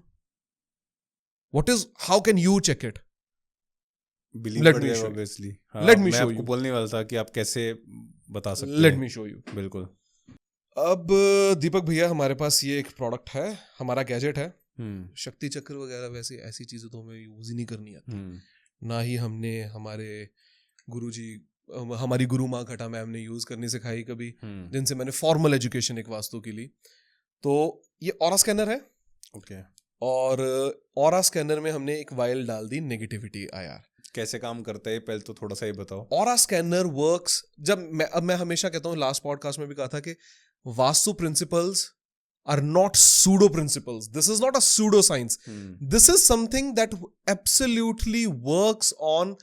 what is, how can you check it? Let me show obviously. हाँ, Let me मैं show आपको you. बोलने वाला था कि आप कैसे बता सकते लेट हैं। मी शो यू। बिल्कुल। अब दीपक भैया, हमारे पास ये एक प्रोडक्ट है, हमारा गैजेट है। शक्ति चक्र वगैरह वैसी ऐसी चीजें तो हमें यूज ही नहीं करनी आती। ना ही हमने हमारे गुरुजी, हमारी गुरु माँ घटा मैम ने यूज करनी सिखाई कभी, जिनसे मैंने फॉर्मल एजुकेशन एक वास्तु की ली। तो ये ऑरा स्कैनर है। ओके। और ऑरा स्कैनर में हमने एक वाइल डाल दी नेगेटिविटी IR। कैसे काम करता है पहले तो थोड़ा सा ही बताओ। ऑरा स्कैनर वर्क्स, अब मैं हमेशा कहता हूँ, लास्ट पॉडकास्ट में भी कहा था कि Vastu principles are not pseudo principles. This is not a pseudo science, this is something that absolutely works on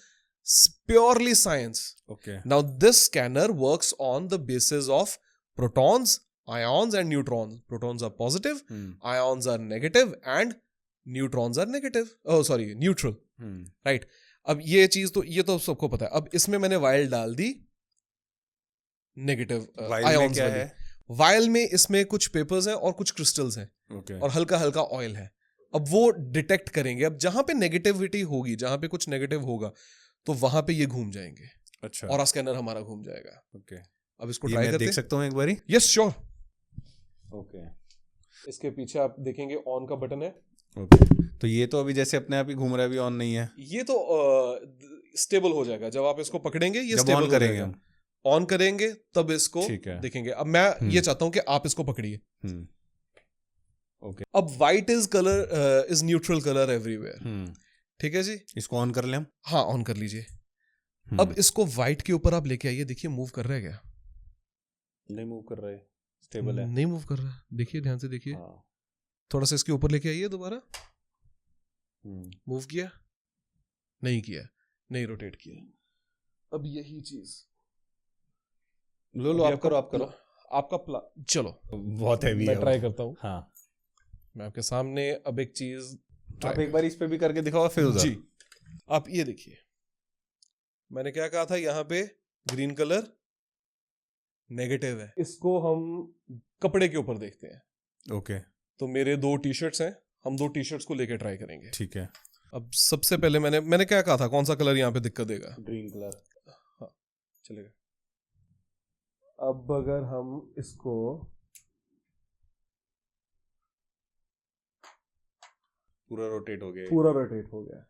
purely science. Okay. Now this scanner works on the basis of protons, ions and neutrons. Protons are positive, ions are negative and neutrons are negative. Oh sorry, neutral. Right. अब ये चीज तो ये तो सबको पता है। अब इसमें मैंने वाइल डाल दी नेगेटिव आयंस वाली। वाइल में इसमें कुछ पेपर्स हैं और कुछ क्रिस्टल्स हैं। Okay. और हल्का हल्का ऑयल है। अब वो डिटेक्ट करेंगे, अब जहां पे नेगेटिविटी होगी, जहां पे कुछ नेगेटिव होगा, तो वहां पे ये घूम जाएंगे। अच्छा। और स्कैनर हमारा घूम जाएगा। ओके। अब इसको ये ट्राई मैं करते देख सकता हूँ एक बारी? Yes sure. ओके। इसके पीछे आप देखेंगे ऑन का बटन है। ओके। तो ये तो अभी जैसे अपने आप ही घूम रहा है, अभी ऑन नहीं है। ये तो स्टेबल हो जाएगा जब आप इसको पकड़ेंगे, ये जब स्टेबल ऑन करेंगे हम। ऑन करेंगे तब इसको देखेंगे। अब मैं ये चाहता हूं कि आप इसको पकड़िए। ओके। अब white is colour is neutral colour everywhere. ठीक है जी। इसको ऑन कर लें हम? हाँ, ऑन कर लीजिए। अब इसको व्हाइट के ऊपर आप लेके आइए, देखिए मूव कर रहा है क्या? नहीं मूव कर रहा है, स्टेबल है। नहीं मूव कर रहा है, देखिए ध्यान से देखिए। थोड़ा सा इसके ऊपर लेके आइए दोबारा। मूव किया? नहीं किया, नहीं रोटेट किया। अब यही चीज लो आप करो, आप करो। आपका चलो, बहुत हैवी मैं है। ट्राई करता हूँ। हाँ, मैं आपके सामने अब एक चीज आप एक बार इस पे भी करके दिखाओ फिर उधर। जी। आप ये देखिए, मैंने क्या कहा था, यहाँ पे ग्रीन कलर नेगेटिव है। इसको हम कपड़े के ऊपर देखते हैं। ओके। तो मेरे 2 टी-शर्ट्स हैं, हम 2 टी-शर्ट्स को लेके ट्राई करेंगे। ठीक है। अब सबसे पहले मैंने क्या कहा था, कौन सा कलर यहाँ पे दिक्कत देगा? Green colour. हाँ, चलेगा। अब अगर हम इसको पूरा रोटेट हो गया, पूरा रोटेट हो गया।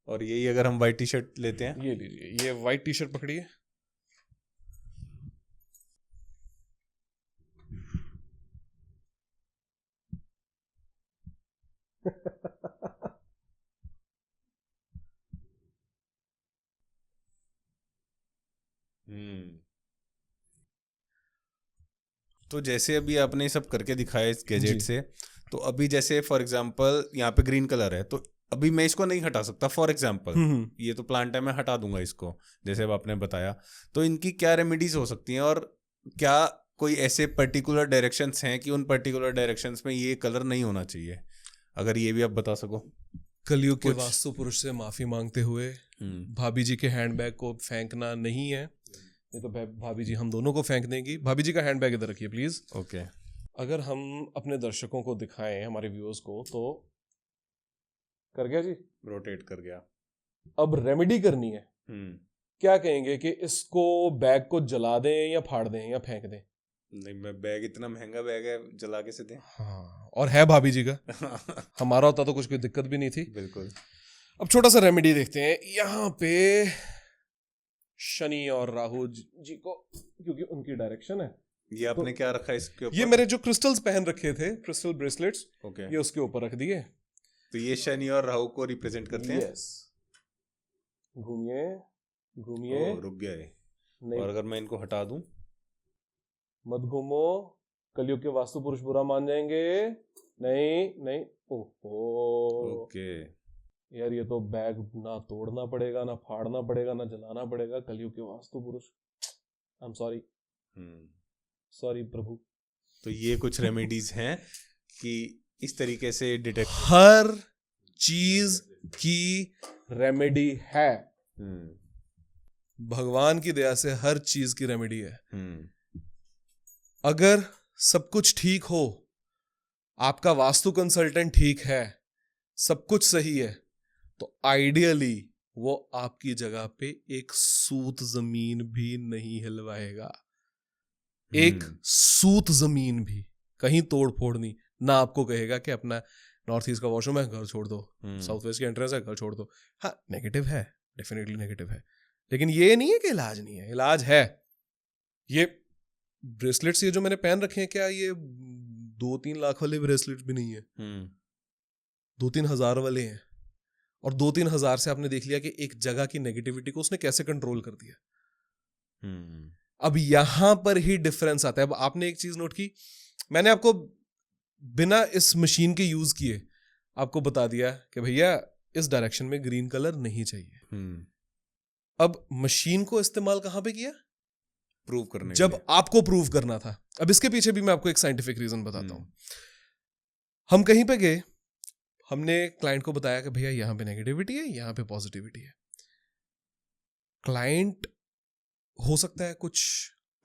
और यही अगर हम व्हाइट टी-शर्ट लेते हैं, ये लीजिए, ये व्हाइट टी-शर्ट पकड़िए। तो जैसे अभी आपने सब करके दिखाया इस गैजेट से, तो अभी जैसे फॉर एग्जांपल यहाँ पे ग्रीन कलर है, तो अभी मैं इसको नहीं हटा सकता फॉर एग्जांपल। ये तो प्लांट है, मैं हटा दूंगा इसको, जैसे अब आपने बताया। तो इनकी क्या रेमेडीज हो सकती हैं, और क्या कोई ऐसे पर्टिकुलर डायरेक्शंस हैं कि उन पर्टिकुलर डायरेक्शंस में ये कलर नहीं होना चाहिए? अगर ये भी आप बता सको। कलयुग के वास्तु पुरुष से माफी मांगते हुए, भाभी जी के हैंडबैग को फेंकना नहीं है। ये तो भाभी जी हम दोनों को फेंक देंगी। भाभी जी का हैंडबैग इधर रखिए प्लीज। ओके। अगर हम अपने दर्शकों को दिखाएं, हमारे व्यूअर्स को, तो कर गया जी, रोटेट कर गया। अब रेमेडी करनी है। क्या कहेंगे कि इसको बैग को जला दें या फाड़ दें या फेंक दें? नहीं, मैं बैग, इतना महंगा बैग है, जला के से दें। हाँ, और है भाभी जी का। हमारा होता तो कुछ कोई दिक्कत भी नहीं थी। बिल्कुल। अब छोटा सा रेमेडी देखते हैं। यहाँ पे शनि और राहु जी को, क्योंकि उनकी डायरेक्शन है। ये आपने क्या रखा है इसके ऊपर? ये मेरे जो क्रिस्टल्स पहन रखे थे, क्रिस्टल ब्रेसलेट्स, ओके, ये उसके ऊपर रख दिए। तो ये शनि और राहु को रिप्रेजेंट करते हैं। यस। घूमिए घूमिए। रुक गया है। और अगर मैं इनको हटा दूं? मत घूमो, कलयुग के वास्तु पुरुष बुरा मान जाएंगे। नहीं ओहो ओके। यार, ये तो बैग ना तोड़ना पड़ेगा, ना फाड़ना पड़ेगा, ना जलाना पड़ेगा, कलयुग के वास्तु पुरुष। आई एम सॉरी, सॉरी प्रभु। तो ये कुछ रेमेडीज हैं कि इस तरीके से डिटेक्ट। हर चीज की रेमेडी है, भगवान की दया से हर चीज की रेमेडी है। अगर सब कुछ ठीक हो, आपका वास्तु कंसल्टेंट ठीक है, सब कुछ सही है, तो आइडियली वो आपकी जगह पे एक सूत जमीन भी नहीं हिलवाएगा। एक सूत जमीन भी, कहीं तोड़ फोड़ नहीं। ना आपको कहेगा कि अपना नॉर्थ ईस्ट का वॉशरूम है, घर छोड़ दो, साउथ वेस्ट की एंट्रेंस है, घर छोड़ दो। हाँ, नेगेटिव है, डेफिनेटली नेगेटिव है, लेकिन ये नहीं है कि इलाज नहीं है, इलाज है। ये ब्रेसलेट्स ये जो मैंने पहन रखे हैं, क्या ये 2-3 लाख वाले ब्रेसलेट्स भी नहीं है, 2-3 हजार वाले हैं। और 2-3 हजार से आपने देख लिया कि एक जगह की नेगेटिविटी को उसने कैसे कंट्रोल कर दिया। अब यहां पर ही डिफरेंस आता है। अब आपने एक चीज नोट की, मैंने आपको बिना इस मशीन के यूज किए आपको बता दिया कि भैया इस डायरेक्शन में ग्रीन कलर नहीं चाहिए। अब मशीन को इस्तेमाल कहां पे किया? प्रूव करने, जब आपको प्रूव करना था। अब इसके पीछे भी मैं आपको एक साइंटिफिक रीजन बताता हूं। हम कहीं पे गए, हमने क्लाइंट को बताया कि भैया यहां पे नेगेटिविटी है, यहां पे पॉजिटिविटी है। क्लाइंट, हो सकता है कुछ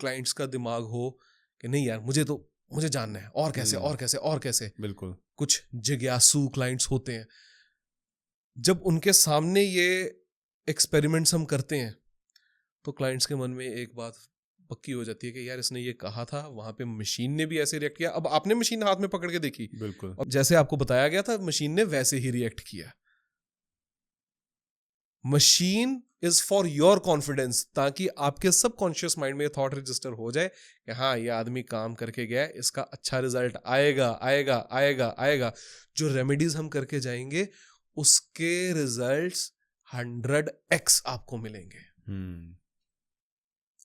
क्लाइंट्स का दिमाग हो कि नहीं यार, मुझे जानना है, और कैसे और कैसे और कैसे। बिल्कुल, कुछ जिज्ञासु क्लाइंट्स होते हैं। जब उनके सामने ये एक्सपेरिमेंट्स हम करते हैं, तो क्लाइंट्स के मन में एक बात पक्की हो जाती है कि यार इसने ये कहा था, वहां पे मशीन ने भी ऐसे रिएक्ट किया। अब आपने मशीन हाथ में पकड़ के देखी, बिल्कुल, और जैसे आपको बताया गया था मशीन ने वैसे ही रिएक्ट किया। Machine is for your confidence, ताकि आपके सबकॉन्शियस माइंड में थॉट रजिस्टर हो जाए कि हाँ, ये आदमी काम करके गया, इसका अच्छा रिजल्ट आएगा आएगा आएगा आएगा। जो रेमेडीज हम करके जाएंगे उसके रिजल्ट्स 100x आपको मिलेंगे।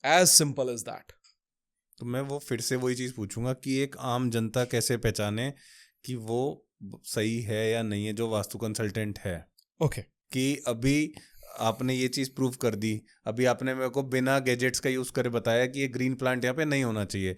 As simple as that. तो मैं वो फिर से वही चीज पूछूंगा कि एक आम जनता कैसे पहचाने कि वो सही है या नहीं है, जो वास्तु कंसल्टेंट है। ओके, कि अभी आपने ये चीज प्रूव कर दी, अभी आपने मेरे को बिना गैजेट्स का यूज करे बताया कि ये ग्रीन प्लांट यहाँ पे नहीं होना चाहिए।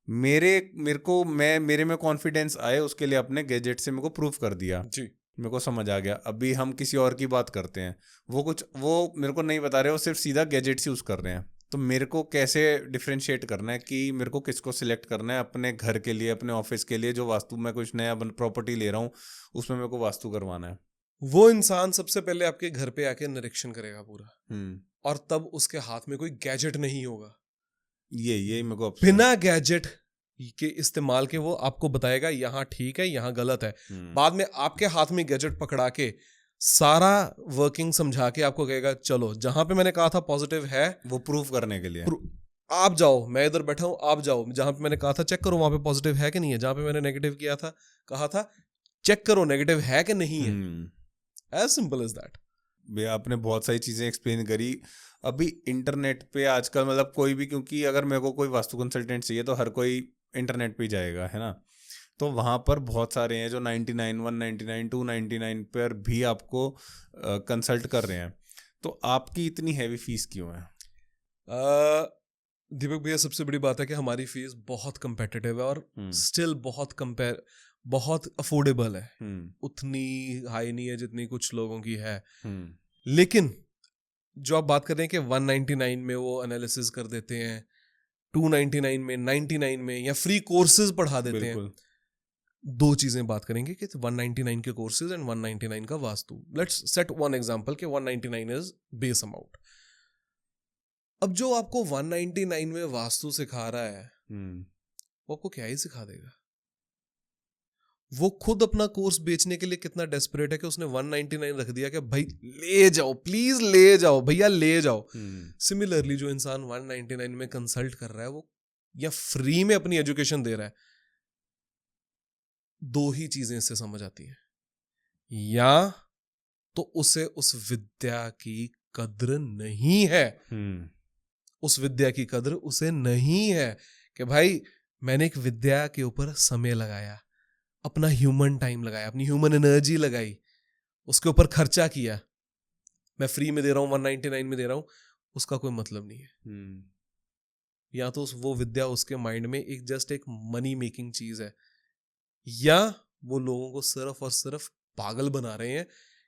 मेरे में कॉन्फिडेंस आए, उसके लिए अपने गैजेट से मेरे को प्रूव कर दिया जी, मेरे को समझ आ गया। अभी हम किसी और की बात करते हैं, वो मेरे को नहीं बता रहे, वो सिर्फ सीधा गैजेट्स यूज कर रहे हैं। तो मेरे को कैसे डिफरेंशिएट करना है कि मेरे को किसको सिलेक्ट करना है अपने घर के लिए, अपने ऑफिस के लिए, जो वास्तु में कुछ नया प्रॉपर्टी ले रहा हूँ उसमें मेरे को वास्तु करवाना है। वो इंसान सबसे पहले आपके घर पे आके निरीक्षण करेगा पूरा, और तब उसके हाथ में कोई गैजेट नहीं होगा। ये मेरे को बिना गैजेट के इस्तेमाल के वो आपको बताएगा यहाँ ठीक है, यहाँ गलत है। बाद में आपके हाथ में गैजेट पकड़ा के सारा वर्किंग समझा के आपको कहेगा चलो जहां पे मैंने कहा था पॉजिटिव है, वो प्रूफ करने के लिए आप जाओ, मैं इधर बैठा हूं, आप जाओ जहां पे मैंने कहा था चेक करो वहां पे पॉजिटिव है कि नहीं है, जहां पे मैंने नेगेटिव किया था, कहा था चेक करो नेगेटिव है कि नहीं है। As simple as that. आपने बहुत सारी चीजें एक्सप्लेन करी। अभी इंटरनेट पे आजकल मतलब कोई भी, क्योंकि अगर मेरे को कोई वास्तु कंसल्टेंट चाहिए तो हर कोई इंटरनेट पे जाएगा, है ना। तो वहाँ पर बहुत सारे हैं जो 99, 199, 299 पर भी आपको कंसल्ट कर रहे हैं। तो आपकी इतनी हैवी फीस क्यों है? दीपक भैया, सबसे बड़ी बात है कि हमारी फीस बहुत कंपेटिटिव है और स्टिल बहुत अफोर्डेबल है। उतनी हाई नहीं है जितनी कुछ लोगों की है। लेकिन जो आप बात कर रहे हैं कि 199 में वो एनालिसिस कर देते हैं, 299 में, 99 में, या फ्री कोर्सेज पढ़ा देते हैं। दो चीजें बात करेंगे कि 199 के कोर्सेज एंड 199 का vastu. Let's set one example कि 199 इज बेस अमाउंट। अब जो आपको 199 में वास्तु सिखा रहा है वो आपको क्या ही सिखा देगा। वो खुद अपना कोर्स बेचने के लिए कितना डेस्परेट है कि उसने 199 रख दिया कि भाई ले जाओ, प्लीज ले जाओ भैया, ले जाओ। सिमिलरली जो इंसान 199 में कंसल्ट कर रहा है वो, या फ्री में अपनी एजुकेशन दे रहा है, दो ही चीजें इससे समझ आती हैं। या तो उसे उस विद्या की कद्र नहीं है, उस विद्या की कद्र उसे नहीं है कि भाई मैंने एक विद्या के ऊपर समय लगाया, अपना ह्यूमन टाइम लगाया, अपनी ह्यूमन एनर्जी लगाई, उसके ऊपर खर्चा किया, मैं फ्री में दे रहा हूँ, 199 में दे रहा हूँ, उसका कोई मतलब नहीं है। या तो वो विद्या उसके माइंड में एक जस्ट एक मनी मेकिंग चीज है, या वो लोगों को सिर्फ और सिर्फ पागल बना रहे हैं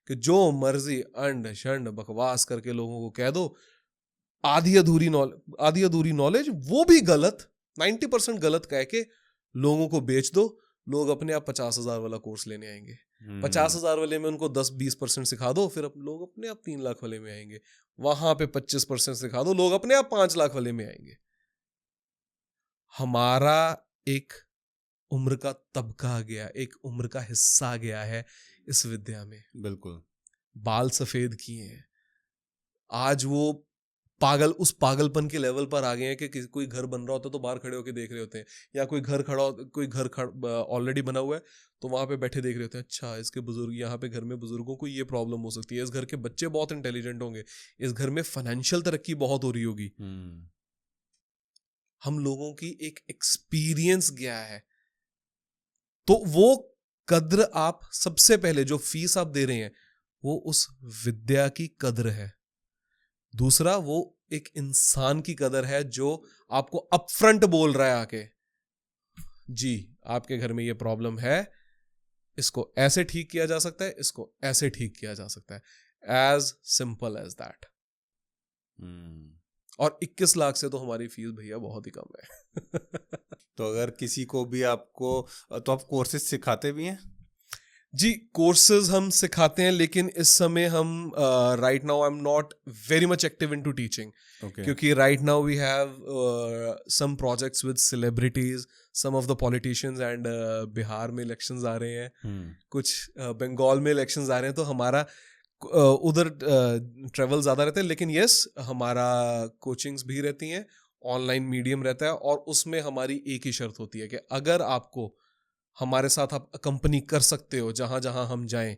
कि जो मर्जी अंड शंड बकवास करके लोगों को कह दो, आधी अधूरी नॉलेज, वो भी गलत, 90% गलत कह के लोगों को बेच दो। लोग अपने आप 50,000 वाला कोर्स लेने आएंगे, 50,000 वाले में उनको 10-20% सिखा दो, फिर लोग अपने आप 3 लाख वाले में आएंगे, वहां पे 25% सिखा दो, लोग अपने आप 5 लाख वाले में आएंगे। हमारा एक उम्र का तबका गया, एक उम्र का हिस्सा गया है इस विद्या में, बिल्कुल बाल सफेद किए हैं। आज वो पागल उस पागलपन के लेवल पर आ गए हैं कि कोई घर बन रहा होता है तो बाहर खड़े होकर देख रहे होते हैं, या कोई घर ऑलरेडी बना हुआ है तो वहां पे बैठे देख रहे होते हैं, अच्छा इसके बुजुर्ग, यहाँ पे घर में बुजुर्गों को ये प्रॉब्लम हो सकती है, इस घर के बच्चे बहुत इंटेलिजेंट होंगे, इस घर में फाइनेंशियल तरक्की बहुत हो रही होगी। हम लोगों की एक एक्सपीरियंस गया है, तो वो कद्र आप सबसे पहले जो फीस आप दे रहे हैं वो उस विद्या की कद्र है। दूसरा, वो एक इंसान की कदर है जो आपको अपफ्रंट बोल रहा है आके, जी आपके घर में ये प्रॉब्लम है, इसको ऐसे ठीक किया जा सकता है, इसको ऐसे ठीक किया जा सकता है, एज सिंपल एज दैट। और 21 लाख से तो हमारी फीस भैया बहुत ही कम है। तो अगर किसी को भी आपको, तो आप कोर्सेज सिखाते भी हैं? जी, कोर्सेज हम सिखाते हैं, लेकिन इस समय हम right now I am not very much active into teaching, क्योंकि right now we have some projects with celebrities, some of the politicians, and Bihar में इलेक्शंस आ रहे हैं, कुछ बंगाल में इलेक्शंस आ रहे हैं, तो हमारा उधर ट्रेवल ज़्यादा रहता है। लेकिन यस, हमारा कोचिंग्स भी रहती हैं, ऑनलाइन मीडियम रहता है, और उसमें हमारी एक ही शर्त होती है कि अगर आपको हमारे साथ आप कंपनी कर सकते हो जहां जहां हम जाएं,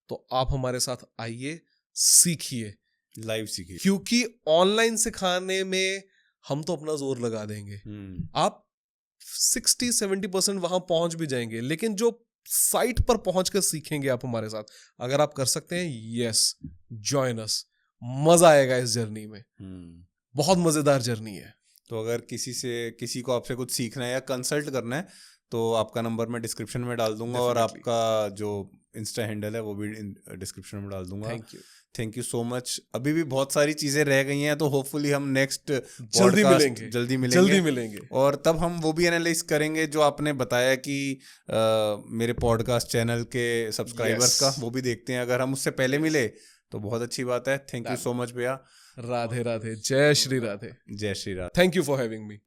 तो आप हमारे साथ आइए, सीखिए, लाइव सीखिए, क्योंकि ऑनलाइन सिखाने में हम तो अपना जोर लगा देंगे, आप 60-70% वहां पहुंच भी जाएंगे, लेकिन जो साइट पर पहुंच कर सीखेंगे आप हमारे साथ, अगर आप कर सकते हैं, यस जॉइन अस, मजा आएगा इस जर्नी में, बहुत मजेदार जर्नी है। तो अगर किसी को आपसे कुछ सीखना है या कंसल्ट करना है, तो आपका नंबर मैं डिस्क्रिप्शन में डाल दूंगा, और आपका जो इंस्टा हैंडल है वो भी डिस्क्रिप्शन में डाल दूंगा। Thank you so much. अभी भी बहुत सारी चीजें रह गई हैं, तो होपफुली हम नेक्स्ट जल्दी मिलेंगे, और तब हम वो भी एनालाइज करेंगे जो आपने बताया कि मेरे पॉडकास्ट चैनल के सब्सक्राइबर्स का, वो भी देखते हैं। अगर हम उससे पहले मिले तो बहुत अच्छी बात है। थैंक यू सो मच भैया। राधे राधे, जय श्री राधे। जय Shri Radhe. Thank you for having me.